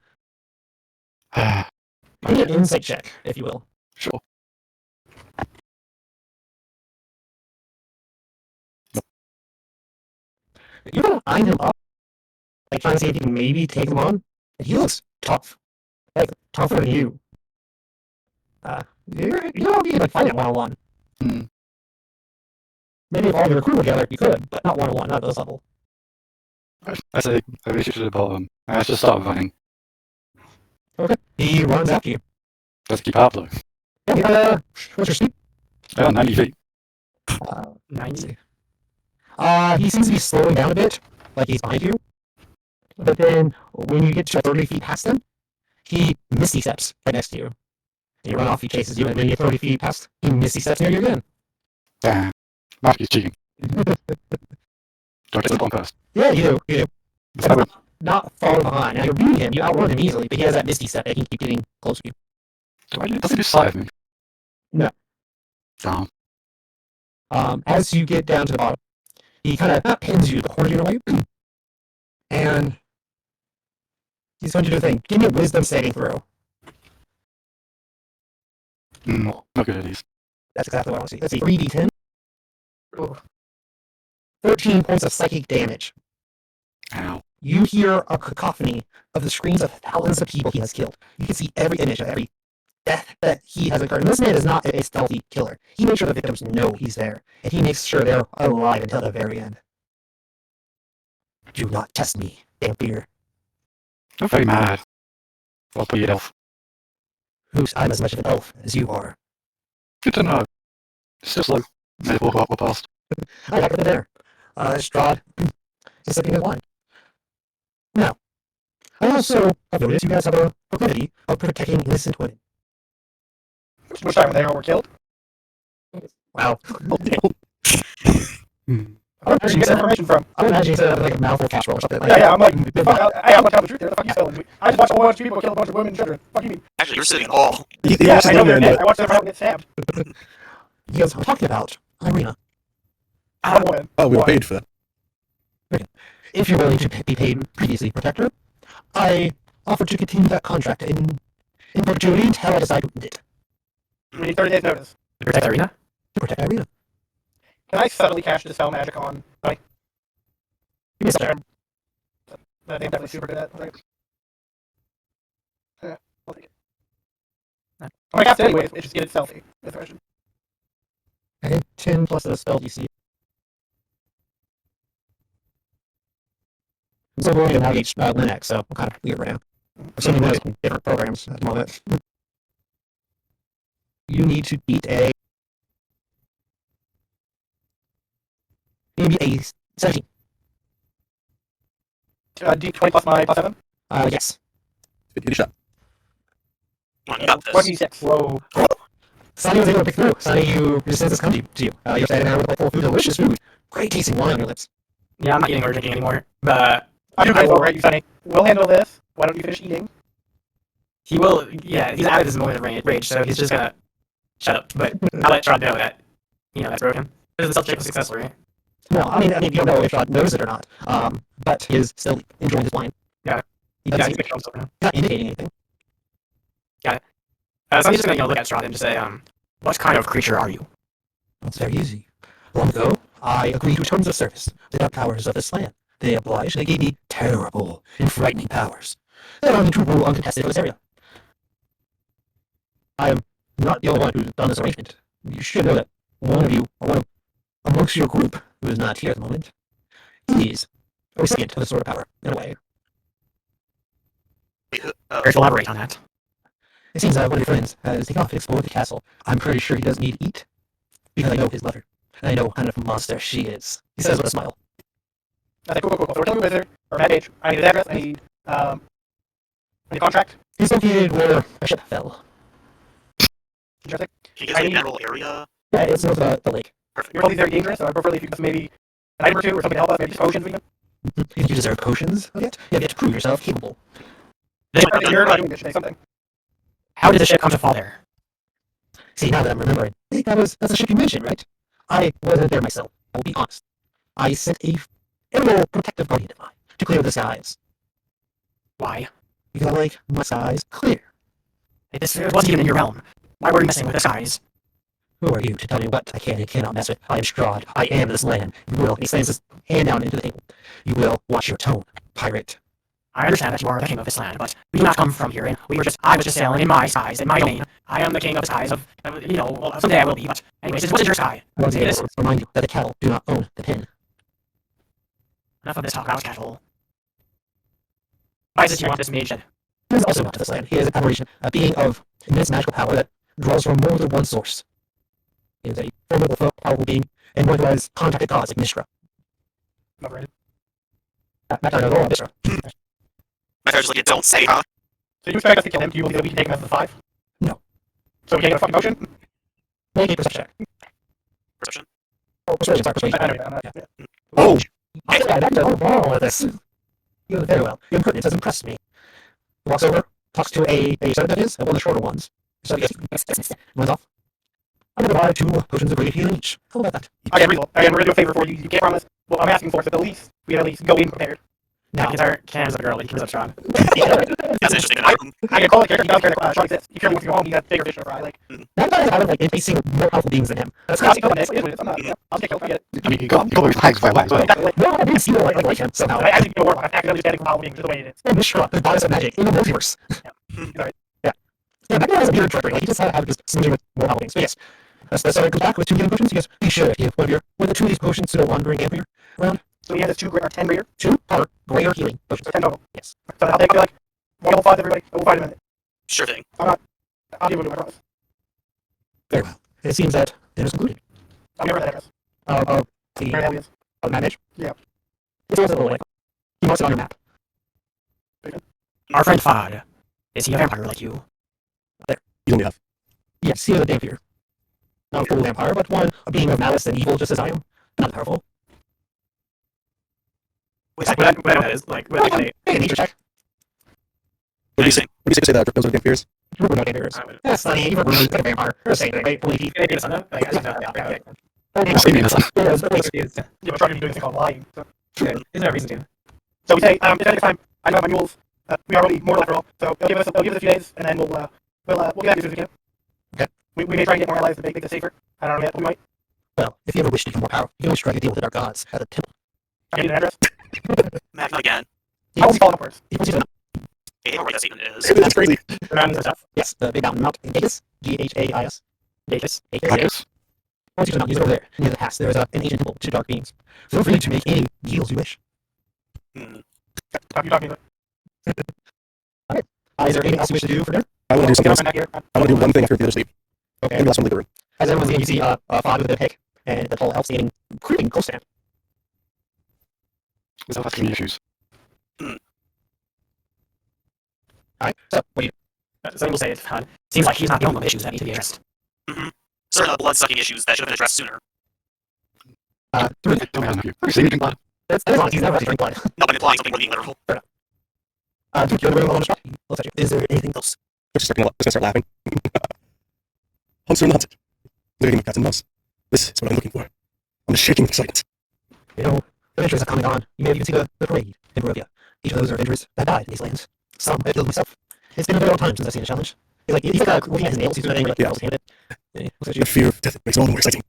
Give me an insight check, if you will. Sure. You're gonna line him up, like trying to see if you can maybe take him on. And he looks tough. Like, tougher than you. You don't need to fight it 1-on-1. Hmm. Maybe if all your crew were together, you could, but not 1-on-1, not at this level. I say I reach to the bottom. I just start running. Okay. He runs after you. Let's keep up though. Yeah, what's your speed? 90 feet. 90. He seems to be slowing down a bit, like he's behind you. But then, when you get to 30 feet past him, he misty steps right next to you. And you run off, he chases you, and then you get 30 feet past, he misty steps near you again. Damn. Mark is cheating. Do I get the bomb first? Yeah, you do. Is that what- Not falling behind. Now you're beating him, you outrun him easily, but he has that misty step that he can keep getting close to you. Does he just side of me? No. Damn. As you get down to the bottom, he kind of not pins you, but corners you in a way. And he's going to do a thing. Give me a wisdom saving throw. Not good at these. That's exactly what I want to see. Let's see, 3d10. 13 points of psychic damage. Ow. You hear a cacophony of the screams of thousands of people he has killed. You can see every image of every death that he has incurred. And this man is not a stealthy killer. He makes sure the victims know he's there, and he makes sure they're alive until the very end. Do not test me, vampire. I'm very mad. I'll put you elf. I'm as much of an elf as you are. Good to know. It's just like, maybe we'll walk past. I got it there. Strahd is slipping his line. Now, I also have noticed you guys have a proclivity of protecting innocent women. Which time when they all were killed? Wow. Where'd you get that information from? I would imagine you said that with like a mouthful casserole or something. Like Yeah, I'm like, I'm not telling the truth here. The fuck you telling me? I just watched a whole bunch of people kill a bunch of women and children. Fuck you mean? Actually, you're sitting all. He Yeah, actually I know let me they're into dead. it. I watched them get stabbed. You guys are talking about Irina. One woman. Oh, we were One. paid for that. If you're willing to be paid previously protector, I offer to continue that contract in perpetuity until I decide to end it. We need 30 days notice. To protect Irina? To protect Irina. Can I subtly cast Dispel Magic on? Like, Give me a second. that I'm definitely super good at. Right? Yeah, I'll take it. I'm gonna cast it anyway. It's just get it stealthy. That's the question. Okay, 10 plus the spell DC. I'm still going to navigate Linux, so I'm kind of weird right now. We're sending notes from different programs at the moment. You need to beat a... You need to beat a 17. D20 plus my plus 7? Yes. 50 shot. Come on, you got this. 26. Whoa. Sonny was able to pick through. Sonny, you resistance come to you. You're standing there with a plate full of food, delicious food. Great tasting wine on your lips. Yeah, I'm not eating or drinking anymore. But I do guys over it, you Sonny. We'll handle this. Why don't you finish eating? he will. Yeah, he's out of his moment of rage, so he's just gonna shut up. But I'll let Strahd know that that's broken. Because the stealth check was successful, right? No, I mean, you don't know if Strahd knows it or not. But he is still enjoying his wine. Got it. He Yeah, doesn't he's making himself now. not indicating anything. So I'm just gonna look at Strahd and just say, what kind of creature are you? It's very easy. Long ago, I agreed to terms of service. The dark powers of this land. They obliged. They gave me terrible and frightening powers. They allowed me to rule uncontested in this area. I am not the only one who's done this arrangement. You should know that one of you, or one amongst your group, who is not here at the moment, is a recipient of this sort of power, in a way. Care to elaborate on that? It seems that one of your friends has taken off and explored the castle. I'm pretty sure he doesn't need to eat, because I know his mother, and I know what kind of monster she is. He says with a smile. I think, cool. So we're killing a wizard, or Mad Mage. I need his address, I need a contract. He's located where a ship fell. Interesting. Can you give us a general area? Yeah, it's north of the lake. Perfect. You're probably very dangerous, so I prefer if you give us maybe an item or two or something to help us, maybe just potions even. You deserve potions of it. You have yet to prove yourself capable. You're not doing this today, something. How did the ship come to fall there? See, now that I'm remembering, I think that's the ship you mentioned, right? I wasn't there myself. I will be honest. I sent a animal protective guardian of mine to clear the skies. Why? Because I like my skies clear. This wasn't even in your realm. Why were you messing with the skies? Who are you to tell me what I can and cannot mess with? I am Strahd. I am this land. You will, and he slams his hand down into the table. You will watch your tone, pirate. I understand that you are the king of this land, but we do not come from here, and I was just sailing in my skies, in my domain. I am the king of the skies well, someday I will be, but anyways, what is your sky? I want to remind you that the cattle do not own the pin. Enough of this talk, I was casual. Why is it you want this mage dead? He is also not to this land. He is an aberration, a being of immense magical power that draws from more than one source. He is a formidable, powerful being, and one who has contacted gods like Mishra. Overrated. Not all Mishra. My character's like, don't say, huh? So you expect us to kill him? Do you believe that we can take him as the 5? No. So we can't get a fucking motion? Make a perception check. Perception. Oh, persuasion, sorry, persuasion. I know that. Yeah. Oh! Yeah, that goes wrong with this. You do very well. Your impertinence has impressed me. He walks over, talks to a servant of his, one of the shorter ones. So he runs off. I'm going to buy 2 potions of radiant healing each. How about that? Again, we're going to do a favor for you. You can't promise what I'm asking for, so at least we at least go in prepared. No, Cam's a girl. He comes up Strahd. That's interesting. I can call it character. You don't care that Sean exists. You care wants to go home. You got bigger fish to fry. Like, That guy is out of like facing more powerful beings than him. That's I'll crazy. take Nick. It is. I'm not. Yeah, I'll take Nick. I get it. I mean, you got those tags by way as well. Exactly. No, I didn't see like him somehow. I actually go warlock. I'm accidentally standing from powerful beings, just the way it is. And Mishra, the goddess of magic in the multiverse. Sorry. Yeah, that guy has a weird trajectory. Like he just had just smoothing with more powerful beings. But yes, so he comes back with 2 healing potions. He goes, "Be sure to give one of the 2 of these potions to the wandering vampire around. So he has 2 or 10 greater. 2 power greater healing potions. So 10 total. Yes. So I'll take like 1 level 5 everybody. We'll fight him in it. Sure thing. I'll give him to my promise. Very well. It seems that it is concluded. I'll give her that address. The Where the hell he is. manage. Yeah. It's also a little like he marks it on your map. Our friend Fod. Is he a vampire like you? You only have. Yes, he is a vampire. Not a full vampire, but one a being of malice and evil, just as I am. Not powerful. Wait, What I know that is like. Make a nature check. What do you say to say that those are vampires? You remember no vampires. That's funny. You remember a vampire. Or saying right? Believe you. Maybe it's not. Like, I don't know. See me in the sun. Yeah, it's like, Yeah, we're trying to do this thing called lying. So, There's no reason to. so we say, if at any time, I know my mules. We are only mortal after all. So it'll give us a few days, and then we'll get out as soon as we can. Okay. We may try and get more allies to make this safer. I don't know yet, but we might. well, if you ever wish to become more powerful, you can always strike a deal with our gods at a temple. I need an address. Mac, not again. I'll be falling upwards. He puts you to I hate how right that statement is. That's crazy. The mountains and stuff. yes, the big mountain Mount Gagis. Ghais. Davis. I guess. Once you to the mountain, he's over there. Near the pass, there is an ancient temple to dark beings. Feel free to make any deals you wish. Hmm. Stop you talking about. Is there anything else you wish to do for dinner? I want to do something else. Back here. I want to do one thing after the other sleep. Okay. Maybe last one leave the room. As everyone's in, you see Fod with a pick and the tall elf standing, creeping close to him. Is that asking me issues? Alright, so what do you Some people say it's fun. Seems like he's not the only issues that need to be addressed. Certain blood-sucking issues that should have been addressed sooner. through Tell me how to know you. Okay, see me drink blood. that's honest, he's never actually drink blood. Not by implying something more being literal. Through the other room, alone, he looks at you. Is there anything else? Just gonna start laughing. Hunter not. Living with cats and mouse. This is what I'm looking for. I'm shaking with excitement. You know, the adventures are coming on. You may even see the parade in Barovia. Each of those are adventurers that died in these lands. Some I've killed myself. It's been a very long time since I've seen a challenge. He's like looking at his nails, he's doing anything like nails handed. Looks at you. The fear of death makes it all the more exciting.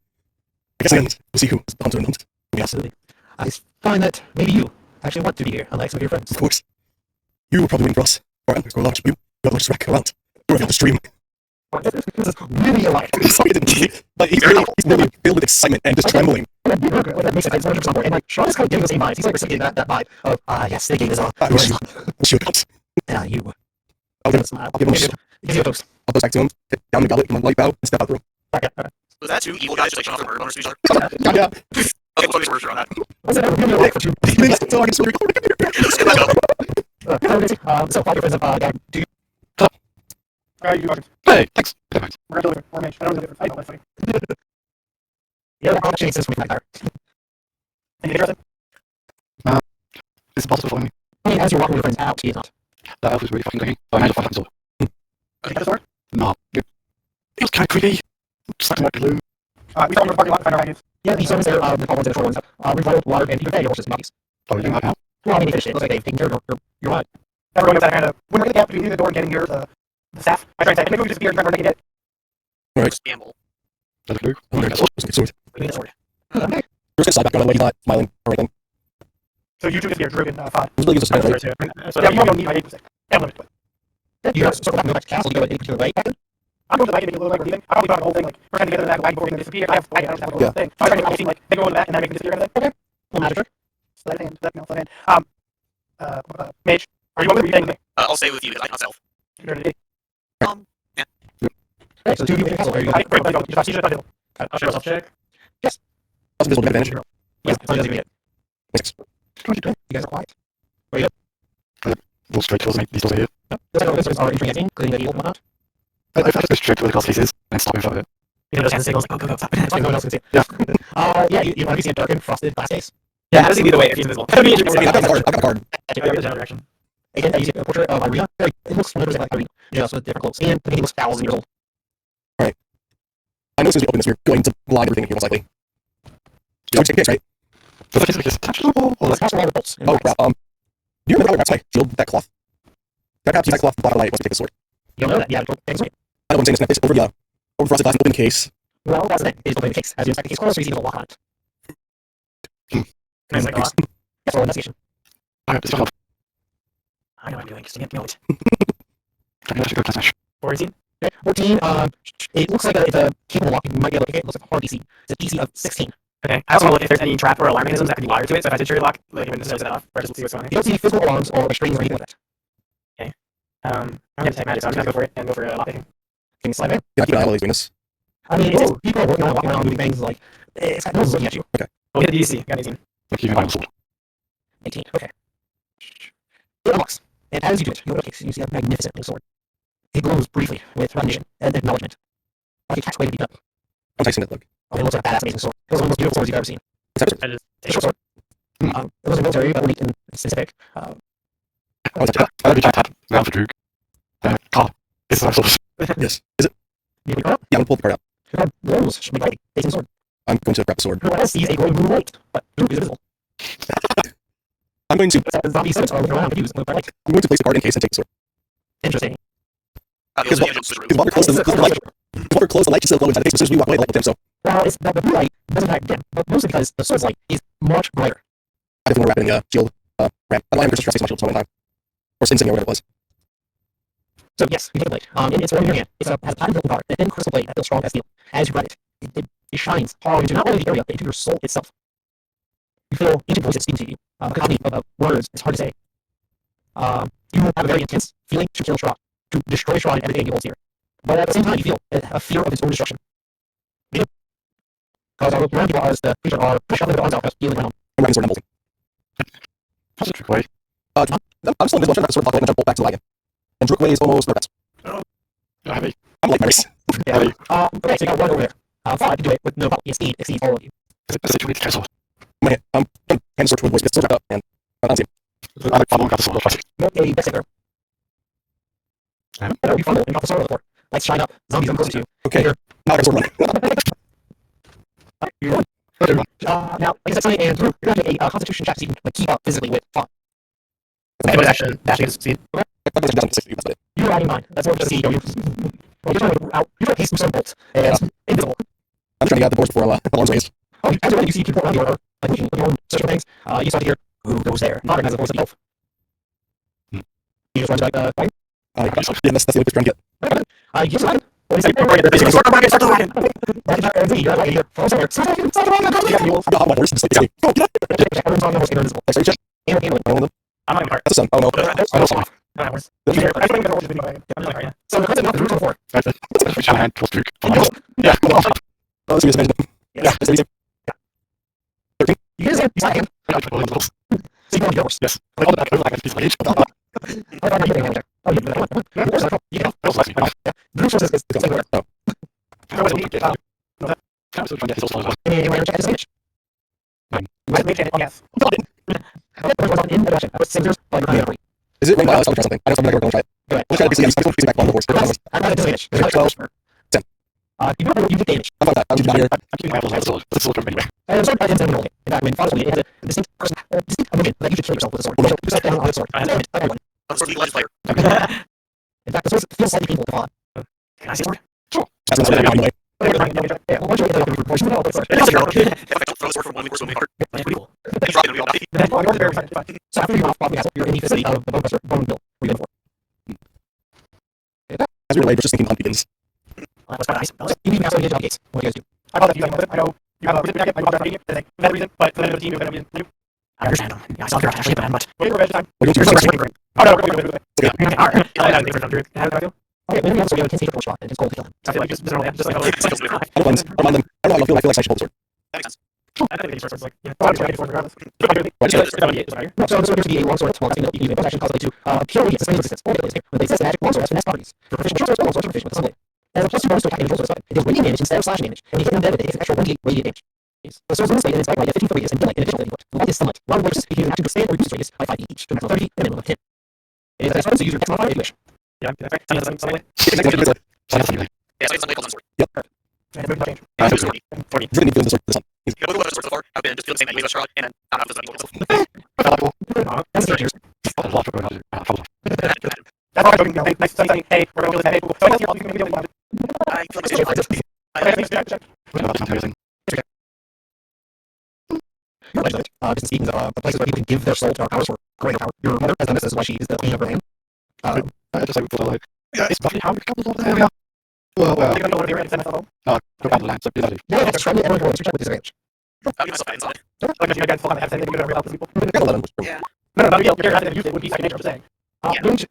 I guess I end. We'll see who is the hunter and hunted. Absolutely. I find that maybe you actually want to be here, unlike some of your friends. Of course. You will probably win for us. Our antlers grow large. You got much rack go out. You're the stream. This is really a lot. Sorry, I didn't mean it. But he's really filled with excitement and just trembling. That makes it like 100% on board. And like, Sean is kind of getting the same vibes. He's like receiving that vibe of, yes, the game is on. I wish you got. You. I'll give Smile. him a Gives you a toast. I'll go back to him, sit down in the goblet, give him a light bow, and step out the room. Okay. Was that 2 evil guys just like showing off their murder bonus to each other? Yeah. Okay, we'll focus murder on that. What's it ever been like for two? So I can still record. Let's get back up. So, 5 friends of Gag, do you? Alright, you fuckers. Hey, thanks. Perfect. We're gonna do it. We're mage. I don't know the difference. I know that's funny. Yeah, the product change since we McIntyre. And you interested? Is it possible for me? I mean, as you're walking with your friends out, he is not. That elf is really fucking creepy. I managed to find that sword. Okay, got the sword? No. It was kind of creepy. Just like glue. We saw him in the parking lot and find our ideas. Yeah, the servants there, the tall ones and the short ones, revitaled water and Peter Fay, your horses and buggies. Oh, you're doing that now? Well, I mean, they finished it. It looks like they've taken care of your ride. Everyone knows that kind of. When we're in the gap between the door and getting here, the staff, I try and say, maybe we disappear and try to make it dead. Gamble. That glue? Oh, there it is. Sword. We need a sword. Okay. We're just gonna slide back on the way he's not smiling or anything. So you two get here, Drew and Fod. It was really just a I'm right? sorry, too. Yeah, you don't need my 8%. Unlimited, but You guys circle back and go back to castle. You go at any particular way. I'm going to the wagon, maybe a little like we're leaving. I don't need the whole thing, like, we're trying to get in the back of the wagon before we disappear. I have wagon, I don't have the whole thing. So I'm trying to make it seem like they go in the back and then make them disappear kind of thing. Well, magic trick. Sleight of hand, sleight of hand. Mage, are you going with me? With me? I'll stay with you because I myself. You're ready. Okay, so 2 of you in the castle. Where are you going? Wait, you just not visible. I'll show myself check. Also visible to advantage. Yes, so he doesn't even get it. 6. You guys are quiet. Walk straight towards me. These doors are here. Looks like visitors are entering the scene, clearing the deal and whatnot. I just go straight to where the glass case is and stop in front of it. You know, those hands signals like, go, stop. It's like no one else can see it. Yeah. Yeah, you might be seeing a darkened, frosted glass case. Yeah, how does he lead the way if he's invisible? I've got the card. I've got the card. I go the general direction. Again, you see a portrait of Irina. It looks 100% like Irina, just with different clothes. And the painting looks thousands of years old. I know as soon as we open this, we're going to blind everything here, most likely. You don't take pics, right? Does the case like this attached to the wall? Or Let's catch a lot of bolts. Oh, crap. Do you remember how I shield that cloth? Can I perhaps use that cloth to block the light once we take the sword? You don't know that? Yeah, thanks, right? I know what I'm saying. It's over the over frosted glass and open the case. Well, that's the thing. Is opening the case. As you inspect the case closer, you see the lock on it. Can I like lock? Yes, roll investigation. I this help. I know what I'm doing, just give me a moment. I actually go to smash. 14? Okay, 14. It looks like it's a capable lock. You might be able to pick it. It looks like a hard DC. It's a DC of 16. Okay. I also want to look if there's any trap or alarm mechanisms that could be wired to it, so if I did trigger lock, like, even just set that off, or just see what's going on. You don't see physical alarms or restraints or anything like that. I'm gonna take magic, so I'm just gonna go for it and go for lock picking. Can you slide in? Yeah, keep an eye on all these windows. I mean, it's just people are working around, walking around, doing things like it's no one's looking at you. Oh, we hit the DC. Got 18. Like even I'm sword. 18. Okay. It unlocks, and as you do it, you open the case and you see a magnificent new sword. It glows briefly with recognition and acknowledgement, like a cat's way to beat up. I'm tasting it, look. Oh, it looks like a badass, amazing sword. It was one of the most beautiful swords you've ever seen. I just It's a take short sword. It was a military, but unique and specific. I was like, I'd be trying to tap down for Droog. Carl. It's the sword. Yes. Is it? You pick it up. Yeah, I'm gonna pull the card out. Your card glows, should be lighting, facing the sword. I'm going to grab the sword. No one else sees a glowing blue light, but Droog is invisible. I'm going to The zombie servants are looking around confused and look light. I'm going to place the card in case and take the sword. Interesting. Because while we're close, the light just still glow inside the case. As soon as we walk away, the light will dim. So Well, it's the blue light doesn't act dim, but mostly because the sword's light is much brighter. I definitely want to wrap it in shield ramp. I don't have crystal trusting my shield so many times. Or insignia, whatever it was. So yes, you take a blade. It's warm in your hand. It has a patent built card, a thin crystal blade that feels strong as steel. As you grab it, it shines hard into not only the area, but into your soul itself. You feel ancient voices speaking to you. A cacophony of words, it's hard to say. You have a very intense feeling to kill Strahd, to destroy Strahd and everything he holds here. But at the same time, you feel a fear of its own destruction. You do. Because our around you as the creature are pushing up the arms out, just healing around. I'm grabbing the sword and bolting. How's the trick way? I'm still invisible. I'm trying to grab the sword, and then jump back to the wagon. And Drook way is almost no rest. Heavy. I'm like my race. Yeah. Okay, so you got one over there. 5 to do it with no problem. Your speed exceeds all of you. Is it situated to sword? I'm hand the sword toward the voice, sword back up, and I'll see him. I won't grab the sword. I'll try to. Make a dex saver. You fumble and drop the sword on the floor. Lights shine up. Zombies come closer to you. Okay, now I got sword running. You're one. Now, like I said, Sunny and Drew, you're going to make a constitution check so you can keep up physically with Fawn. I was actually dashing at speed. That's about it. You're riding mine. That's more just to see. You're trying to pace through some bolts. And it's invisible. I'm trying to get out the doors before alarms raised. Oh, as you're running, you see people around you are like looking at your own social things. You start to hear, who goes there? Not recognize the voice of the elf. You just run to like, wagon? Yeah, that's the only place trying to get. You just run. What is it? Start the wagon, start the wagon. You're at wagon here. Follow somewhere. Start the wagon, start the wagon. I've got hot my horse. Just like, go, get out. Everyone's on the horse, they're invisible. X-ray check. Handling. I'm on the cart. That's a sun. Oh no. I know someone. I'm on horse. I think the horse is in the wagon. I'm on the cart, yeah. So the cards are not the roots on the floor. We shall hand towards Droog. Yeah. Oh, let's see this imagine. Yeah, that's easy. You hear this hand? I put all in the holes. So you go on your horse. Yes. I got that like a piece of age. Oh, you're getting damage. Oh, you can do that. Horse, you can. That was last week. The root source is everywhere. I was trying to get his horse followed. And you check disadvantage. Yes. In the direction. With scissors, but you're not Is it rain by us? I'll try something. I know something I can try it. Go ahead. Let's try to PC back on the horse. I'm not at disadvantage. There's no 10. You get damage. I'm fine with that. I'm just out here. I'm keeping my apples out of the sword. But the sword anyway. And sword by 10 roll it. In fact, when Father's it has a distinct emotion that you should kill yourself with a sword. You set down on a sword. Everyone. Let's leave player. In fact, the sword feels slightly painful to Fawn. Can I see a sword? That's not anyway. Yeah, well, once you get If I don't throw a sword from one, we're swimming hard. That's pretty cool. Then drop it and we all die. So after you're off the castle, you're in the vicinity of the Bone Bill. Where you going for? As we were away, we're just thinking on begins. That's kind of nice. You need to master the gates. What do you guys do? I thought that you guys know it. I know you have a reason jacket. I bought that for that for that reason, but for the team, you have a reason. I understand. Yeah, I saw your actually, but Wait for time. We're going to your Oh no, we're okay, all right. How do I feel? Okay, maybe also we have a 10 shot and it's cold to kill him. I feel like just like Just like, I don't mind them. I don't know how I feel like I should hold the sword. that makes sense. I think it's like I was ready for regardless. Right, No, so this would be a longsword that's long, so you can use action cause to purely get sustained resistance. All the when they say magic longsword has finesse properties. For proficient short swords, longswords are proficient with assembly. It has a +2 bonus to attack and control side. It deals radiant damage instead of slashing damage, and you hit undead with it, it takes an extra 1d8 radiant damage. The sword's blade and its bite radius 15 foot radius and dim light an additional 30 foot. The light is sunlight. While it works, you can actually expand or reduce its radius by 5 feet each to a maximum 30 and a minimum of 10. It is so use your X modifier if you wish. Yeah, that's right. Something. Yeah, so it's something called sword. Yep. And it's change. Yeah, it's 40. Really need to feel the sword this time. You know, the sword so far, I've been just feeling the same anyways as Strahd, and then I don't know if it's myself. That's the cheers. That's why I'm talking. Nice saying, hey, we're going to do this. Hey, so I guess you're maybe doing I feel like it's Just speaking of places where people can give their soul to our powers for greater power. Your mother has done this, is why she is the queen of her name. Just like, yeah, it's roughly how many couples over there? Well, I'm going to go to the send myself home. no, go down the line, so be lovely. Yeah, that's right. Everyone can check with disadvantage. I'll give myself guidance on it. Like if you guys full on have said that you're going to real help people. Got 11. Yeah. No, you're having to use it would be second nature. I'm saying.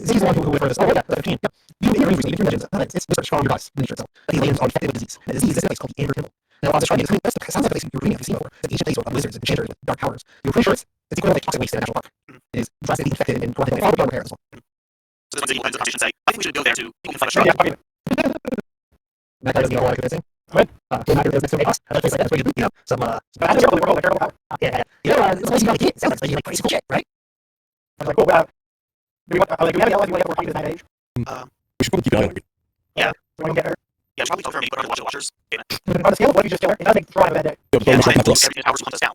He's the one who went for this. Oh, yeah, 15. Yep. You hear recently, you legends. It's research from your dice, nature itself. But these legends are infected with disease. And the disease is this place called the Amber Pimple. Now, I was trying to get this. Sounds like a place you're reading, if you've seen before. It's an ancient place of wizards and enchanters with dark powers. You're pretty sure it's equivalent to toxic waste in a national park. It is drastically infected and corrupted by all the dark hair as well. So this one's equal ends of competition say, I think we should go there too. We can find a Strahd. Yeah, fucking. That guy doesn't know what convincing. What? It matters next to a boss. I like that's where you know, some, That's terrible. We're all like terrible power. yeah. You know, it's a place you got a kid. Sounds like you like crazy cool shit, right? I was like, cool. Do we have any yellow? Do we have more at that age? We should probably keep an eye on it. So we don't get her. Yeah, we should probably tell her maybe put her to watch the Watchers. On the scale of what you just killed her, it does make Strahd a bad day. Yeah, Yeah, but I not think us. everything powers will hunt us down.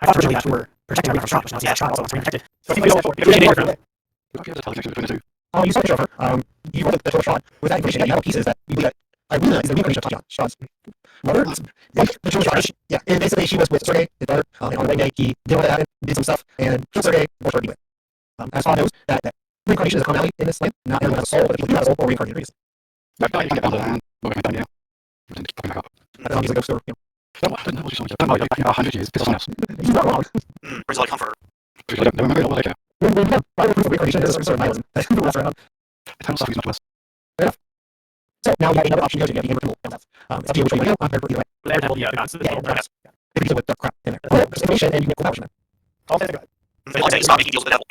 I thought originally that we were protecting everyone from shot, but now see that shot also wants to be protected. So if you go for it, if you for it. We'll be able to tell the connection between the two. You saw a picture of her. You wrote the total shot. With that information, you have pieces that you believe that Irina is the reincarnation of Shot's mother. The true Strahd. Yeah, and basically she was with Sergei, his brother, and on the wedding day, he did what happened, did some stuff, and killed Sergei before her anyway. As Todd knows, that reincarnation is a commonality in this land. Not everyone has a soul, but if you do have a soul, or reincarnated reason. No, you can't get down to the land. We're going down here. We tend to keep popping back up. I don't know, he's a ghost or, you No, I don't know what you're talking about. Don't worry, back in 100 years, piss off someone else. know. He's not wrong. Brings a lot of comfort. Because I don't remember what I care. When we have proof of reincarnation, there's a sort of nihilism that people wrestle around. Eternal suffering is much worse. So now you have another option here to get the Amber Pimple down south. It's up to you which way you want to go. I'm prepared for either way. With every temple, yeah, gods. Maybe deal with dark crap in there. There's information and you get cool powers from there. I'll say good. They like to stop making deals with the devil.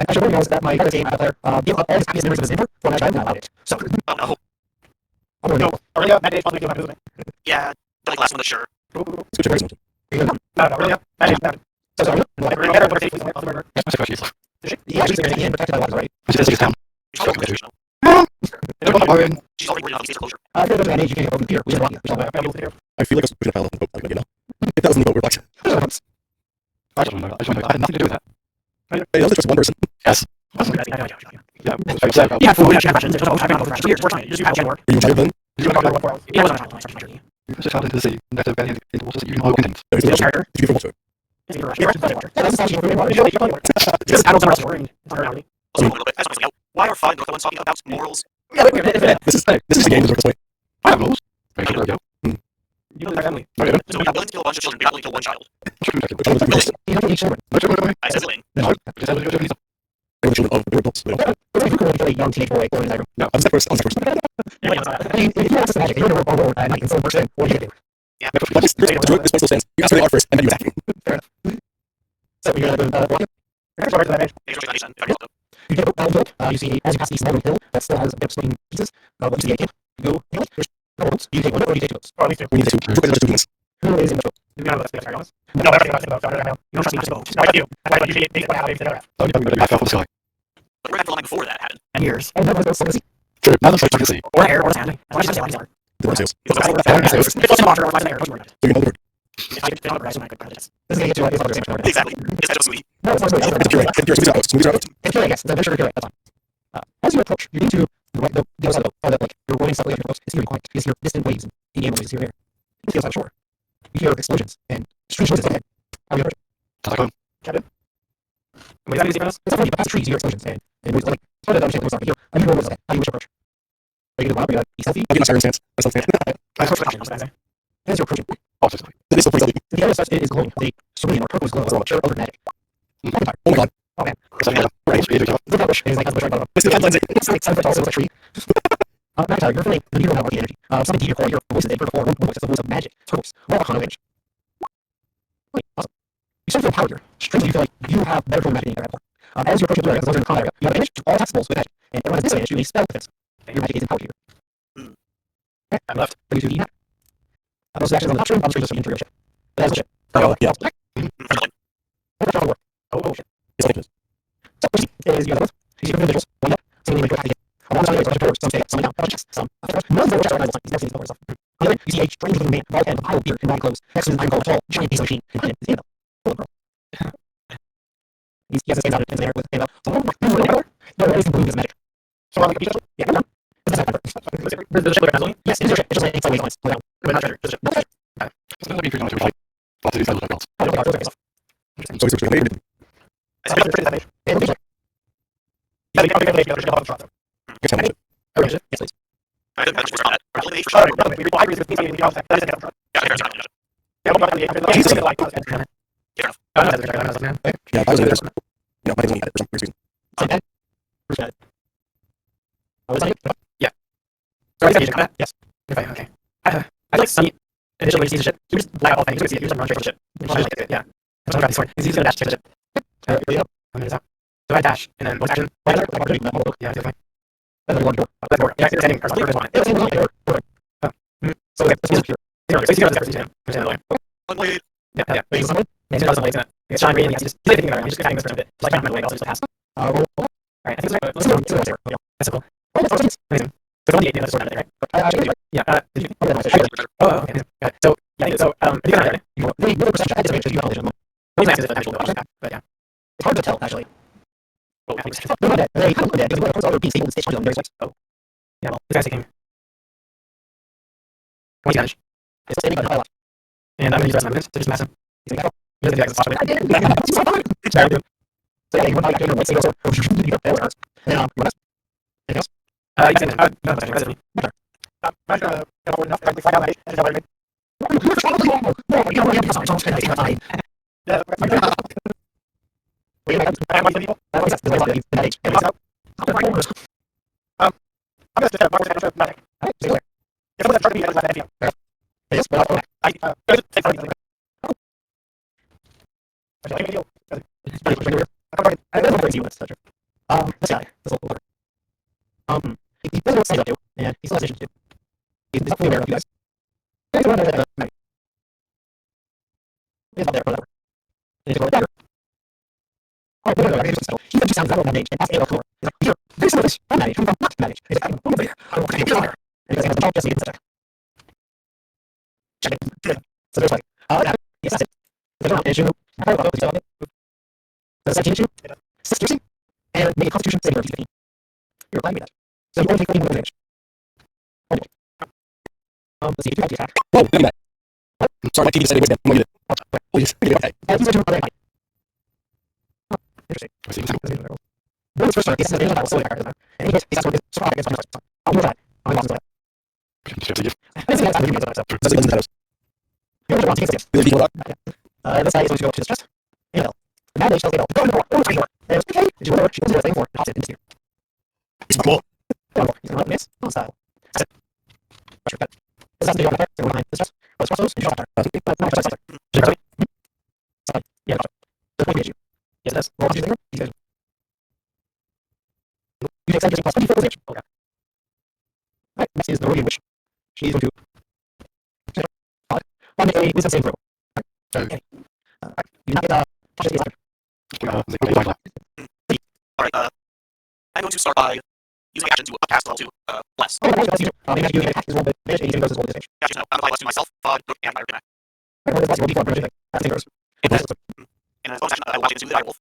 And actually, what I know is that my other game player gave up all his happiest memories of his neighbor for that time and I allowed it. So, Oh no. I'm going to Aurelia, that day's probably doing my Yeah, like last one, sure. Let's go check race. No, Aurelia, that day's bad. So, sorry. Like, we're better for safely. I'll remember. That's my question. It's like, He actually is being protected by waters already. I should take us down. She's already British. Don't worry. She's already worried about the closure. If there's an age, you can't go from the pier. We should walk. We should walk. I feel like I was pushing a pile up in the boat. You know? If that was in the boat, we're fucked. I don't know. I had nothing to do with that. Hey, that was just one person. Yes. Yeah, I'm sad about Yeah, food, yeah, questions. There's always having over for years. We're trying to just do work. Are you a child then? It wasn't on my journey. You just out into the sea, and that's about into the water that you know content. No, it's It's not. character. Did you get water? It's a rush. Yeah, that's actually really Just Just adults are also worrying. It's our reality. Also, a little bit. I just want to out. Why are five North talking about morals? This is the game. This way. I have rules. Very good, there we go. You live in our family. Okay, then. So we're not willing to kill a bunch of children, we're not willing to kill one child. Which one was that first? You have to eat children. No, don't worry. I said willing. No, just have a little bit of They were children of the adults. They don't. It's like you could kill a young teenage boy or in his room. I was that first. I was that first. Yeah, yeah, I mean, if you access the magic, you're going to roll at night and someone bursts in, what do you do? Yeah. But this point still stands. You ask where they are first, and then you attack. So you're going to walk. Thanks for explanation. I love it. You get a hill. You see, as you pass the small hill that still has a bit of stone pieces. Once you see a camp, you go hill. There's no boats. You take one boat or you take two boats. Or at least two. We need to. Two guys are just doing this. Who is in the boat? You know what's the honest. No, that's not about it. You don't trust me to vote. No, I do. That's why you should think about how they figure out. Oh, I fell from the sky. But we're at the line before that happened. And years. And then there's the sea. True. Now that's like I can see. Or hair, or sand. As long as you say like The word sales. It's also If it's in the water, or if it's in the air, don't worry about it. So you know the word. If I get it on the horizon, I could credit it. This is going to get you like, it's not the same. Exactly. It's kind of sweet. No, it's not really. It's a pure. It's a pure. Smoothies are out. Smoothies are out. It's pure, I guess. It's a venture pure, that's fine. As you approach, you need to the other side of the boat. Like, you're rolling slightly off your boat. It's going to be quiet. You see your distant waves and the animals here and there. feels like shore. You hear explosions and strange noises overhead. How do you approach it? Sounds like home. Captain? Wait, is that music from us? It's not funny, but past the trees you hear explosions and noises like it's hard to understand what it's like. You hear unusual noises overhead. How do you wish to approach? Are you gonna run up? Are you gonna be stealthy? I'll get my siren stance. That's something. I approach with caution, that's what I say. As you're approaching, Obviously. It is still pretty stealthy. the area starts it is glowing with a cerulean or turquoise glow as well, pure over magic. McIntyre. Oh my god. Okay. So, yeah, right, so you do it. Look at that bush. It is like has a bush right above. It's the cat lens. It's like 7 foot tall, so it's a tree. McIntyre, you're feeling the needle now of the energy. Something deep in your core, your voice is before one voice. It's the voice of magic. Turquoise. Roll Arcana range. Wait, awesome. You start to feel power here. Strangely, you feel like you have better control of magic than you've ever had before. As you're approaching the area, as long as you're in the Arcana area, you have advantage to all attack rolls with magic. And everyone has disadvantage to any spell defense. Your magic is empowered here. Okay, I'm left. Bring you to the map. Those actions on the top stream, on the screen, just into your ship. But that's the ship. Oh, yeah. Oh, shit. It's like this. So, first is you have both. You see individuals, one up, some of them are on one side, some doors, some stay up, some down, chest, some. None of them are chest are he's never seen these stuff. On the other, you see a strange looking man, bald head, with a pile of beard and long clothes. Next to him is an iron golem, tall, giant piece of machine. And behind him is Annabelle. Hello, girl. He has his hands out in the air with Annabelle. So, no, everything blue is magic. So, we're on like a beach. Yeah, we're done. This is not better. Where's the ship look at? Yes, it's your ship. It's just like sideways on it. Slow down. But not treasure, just ship. No treasure. It's not being pretty much lots of these guys look like gods. I don't know. Yourself. So it's pretty good. I think it's pretty damage. And look at Yeah, you can't make it together, just Guess how much? Okay, ship. yes, please. I think that's what's on that. Probably for Alright, sure. we agree with me, we all say, that is a good. Yeah, here's not. Yeah, we'll go to the Jesus. like, Fair enough. oh, no, that's okay, that's okay. Yeah, I was only there. You know, my name's only added for some weird reason. Same bed. Where's that? Oh, is that it? Yeah. So I think that? Yes. Okay. I like Sunny. Initially, when he sees the ship, he just black out things. You see it, he just run straight for the ship. Yeah. That's what I'm sword. He's gonna dash to the ship. Yeah. When it's out. So I dash, and then what's action? Yeah, it's okay. That's the one door. Let's go. Yeah, it's ending. Or something. Or It's in the door. So like, this one's here. So he's gonna see him. There's another way. Wait, Yeah. Wait, is someone? Yeah, he's gonna some it's shine green, and he's thinking about it. He's just attacking this person a bit. Just like my way, also just pass. Roll. Alright, I think it's right. Let's go. Let's go. That's so cool. Oh, that's awesome. Amazing. So don't need the sword out of there, right? Actually, right. Yeah. Did you? Oh, yeah, that's right. Oh, okay. Got it. So yeah, so you got it. You know, the perception I disadvantage because you have knowledge. These axes are actually but yeah. It's hard to tell, actually. Oh, They're not dead. They kind of look dead because the other beings stable and stitched on various ways. oh. Yeah, well, this guy's taking 20 damage. It's standing by the lot. And I'm gonna use that movement to just mass him. He's gonna go. You're the possibly. I did it. It's so funny. It's very good. So yeah, you want to like your white single sword. Oh, shoot, you know, that hurts. And what else? Anything else? You can no, that's actually I'm gonna go enough to find out my and tell everybody. Yeah, Wait, I am one of the people. I'm I'm gonna just nothing. If someone's trying to be not an NPM. Yes, but I take something. I like video. I don't know what you want, such a this guy, this little water. He doesn't know what stage up to, and he's not station two. He's not fully aware of you guys. He's not there, maybe. He's not there, whatever. And he's going there. Oh, no, he's just he just sounds out of that age and asks Aloy. He's like, here, very similar to this. I'm that age, I'm not that age. He's like, I'm over there. I don't want to get over there. And he goes, I'm just needing to check. Check it. So there's like, yes, that's it. There's an issue. I don't know what to tell. The 17 issue, 6 and make a constitution saving throw of 15. You're applying me that. So you only take 14 more damage. Only. Let's see, if you have the attack. Whoa, look at that. What? Sorry, my TV decided to get it. Oh, yes. Okay. These are two other fight. Interesting. I see this. When it's first turn, it's a battle, so and he hits, he's is surprise against my first. I'll do that. I'll do that. I didn't see that time to do myself. That's the shadows. You're going to take The people rock. this guy is going to go to his chest. And the mad age tells Adele, go to the door, go to the door. And it's okay. Did you whatever she was doing for, toss it in his ear. It's not cool. He's going to let miss. On style. That's it. Pressure cut. This has to be on the so behind this chest. Let's cross those and drop after. But now it's just something. Yeah, the point issue. Yes, it does. Roll on your you take 7 plus 24 damage. Okay. Alright, next is the Radiant Witch. She's going to find a wisdom saving throw. Okay. You do not get touch the Alright, I'm going to start by using action to upcast level 2, less. Oh, that's easier. Maybe you attack his roll, but maybe he goes as well this stage. Gotcha, no, I'm applying less to myself, Fod, Brook, and Myra. Alright, that's will be fun. That's yours. And as bonus action, I will action to the Direwolf.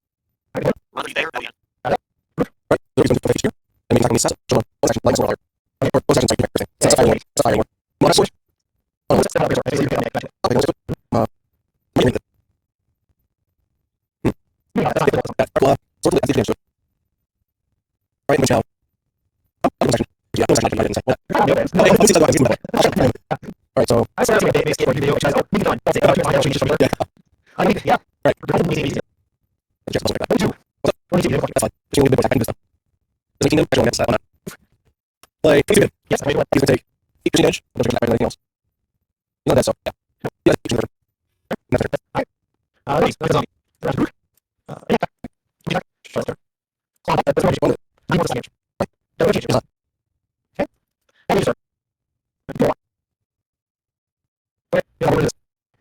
Run the there, again. Right, the reason for here. And maybe attacking these sets. So, bonus action, like a sword alert. Or bonus action, like everything. That's a fighting one. That's a fighting one. Not a switch. Oh, no. Yeah, no section. I didn't say. Alright, so. I saw that base game video, which I was moving on. That's it. Yeah. Right. Just 22. What's up? 22. That's fine. Just a little bit more time. This time. There's 18 actual minutes on that. Like, 22 good. Yes, He's gonna take 8 damage. I'm gonna anything else. You know that, so, yeah. Yeah, Alright. Nice. Nice zombie. Yeah. That's what you want. I want to damage. Don't change it. Okay. And you start. Go on. Okay. You know what it is.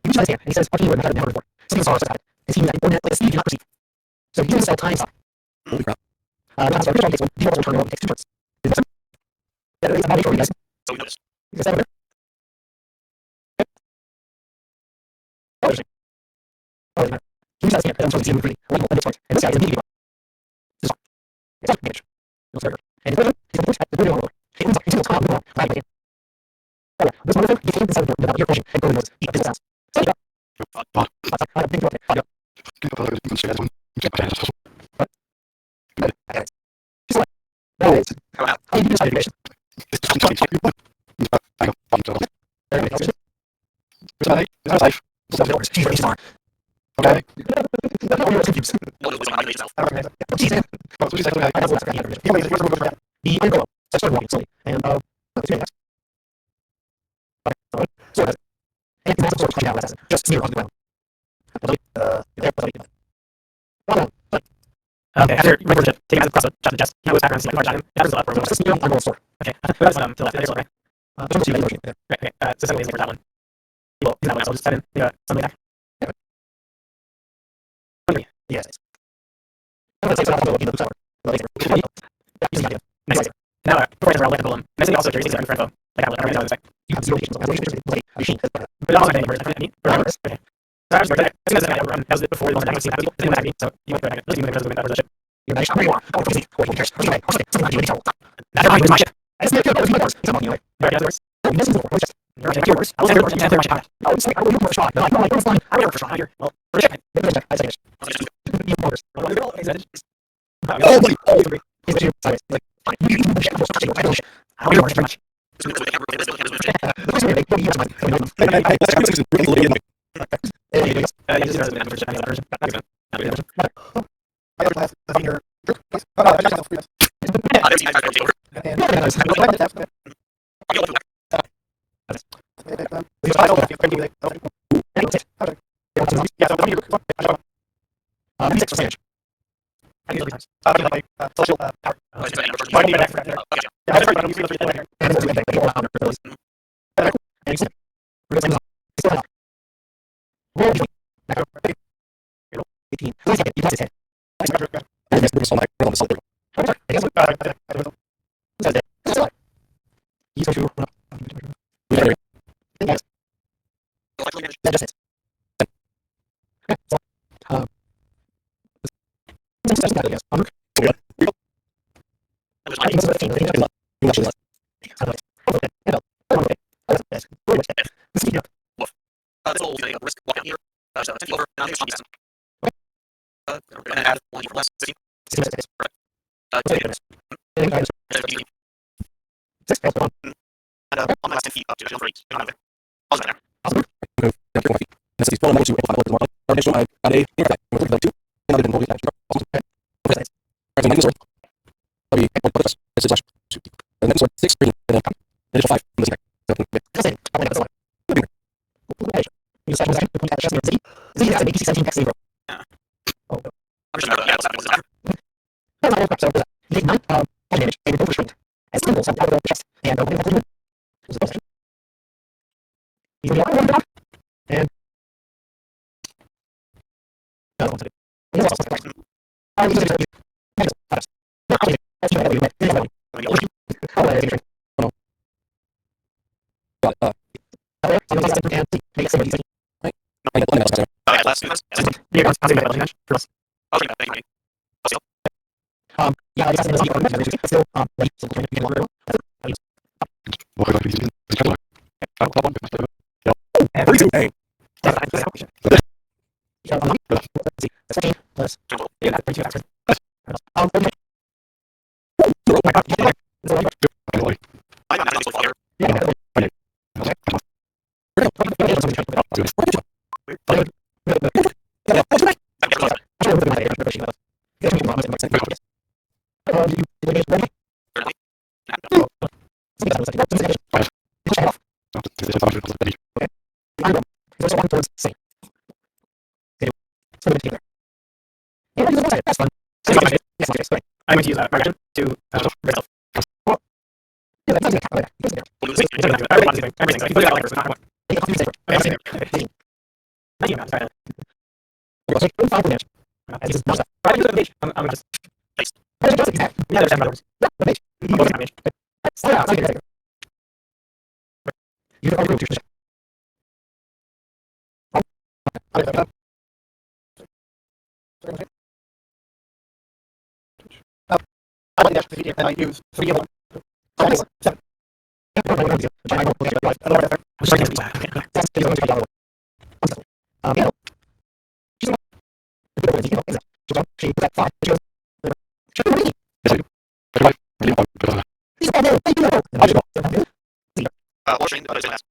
You try his hand, and he says, "Watching you would have never before." Something sorrows about it. It seems that important, like a speed you do not perceive. So you can spell time stop. holy crap. Now, so every time takes one. Default will turn over. It takes 2 turns. Is that yeah, it's not for you guys. So we noticed. You guys have it there? Okay. Oh, interesting. Oh, doesn't matter. He uses his hand, and I'm supposed to see him pretty. And this point. And this guy is a medium. This one. It's like damage. You'll start. And the push at the video over. It ends up until it's hot. Move on. Right away. Oh, yeah. This motherfucker, he came inside the door without ear pushing and going nose. He got business sounds. So, yeah. I think about it. Yeah. What? Okay. He's like, that is. How do you do this situation? Everybody else is. It's safe. So, the doors. She's very smart. Okay. Everyone was confused. No, it was on yourself. Okay. She's in. What did you say to me? I got the last guy. He went go up. So I started walking slowly. And, two minutes. Okay. So, and it's massive sword punching out assassin. Just near on the ground. Okay, after you went for the ship, take him across the shot to the chest. He was background, see like large item. That was the left room. Just near on the store. Okay, that's to the left. There's okay. There's two motion. Yeah. Right, okay. So second is for that one. Well, that one. So I'll just set in something back. Yes. I'm gonna take some of the tower. The laser. Yeah, easy idea. Nice. Now, before I turn around, like a golem. And I think also curious in front of like I don't know this. You have 0 patience. As a machine. But it also has any version. Okay. So I was right there. I think that was it before the one that I see happening. It's in the so you might go back. Let's even because of the ship. You're nice. Where you are. Oh, please. Wait, who cares? What's your name? Something like you. That's my ship. I just need to go. It's not anyway. Right, yeah, worse. Oh, this is the worst. Okay, yours. I'll send your my ship. Oh, it's like I will look for a shot. But like, it's fine. I will for shot here. Well, for ship. I say it. You orders. Oh, buddy. Oh, he's the sideways. Like, fine. You can do shit. I'm touching. I don't shit. how yours very much. The first way to make you my. Yeah, this is the version. That's good. My other class, the senior group. Oh, no, that's not I'm going to use that action to myself. I use 3 of them. Watching the last.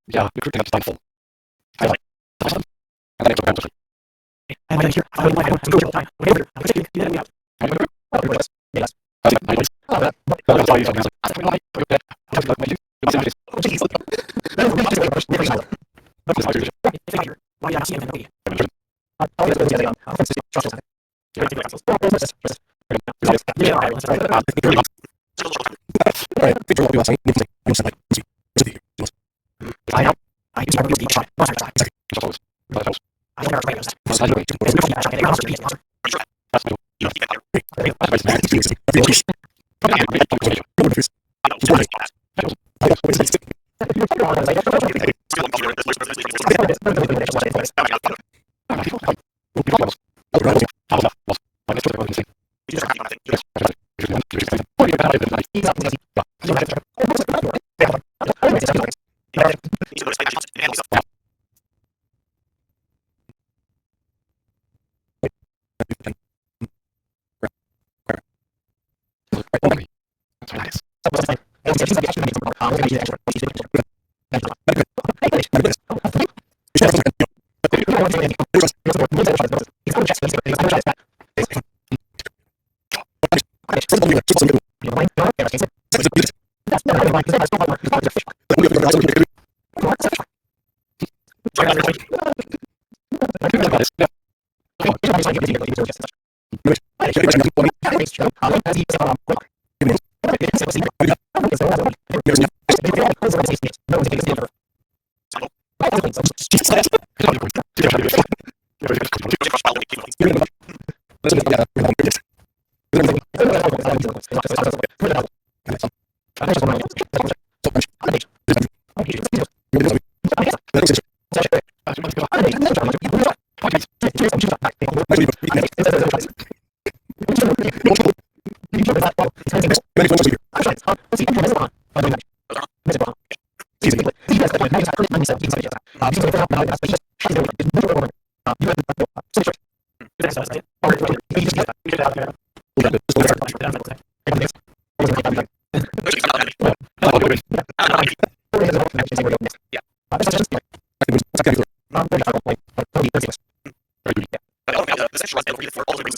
Yeah, recruiting up full. I like and then it's okay. And then here, I would like some social time. Whatever, I'm just kidding. You out. Why do I see him in the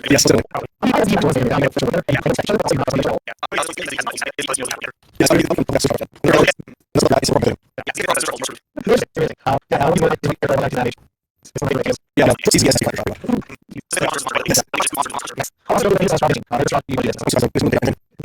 Yes, certainly. Yes.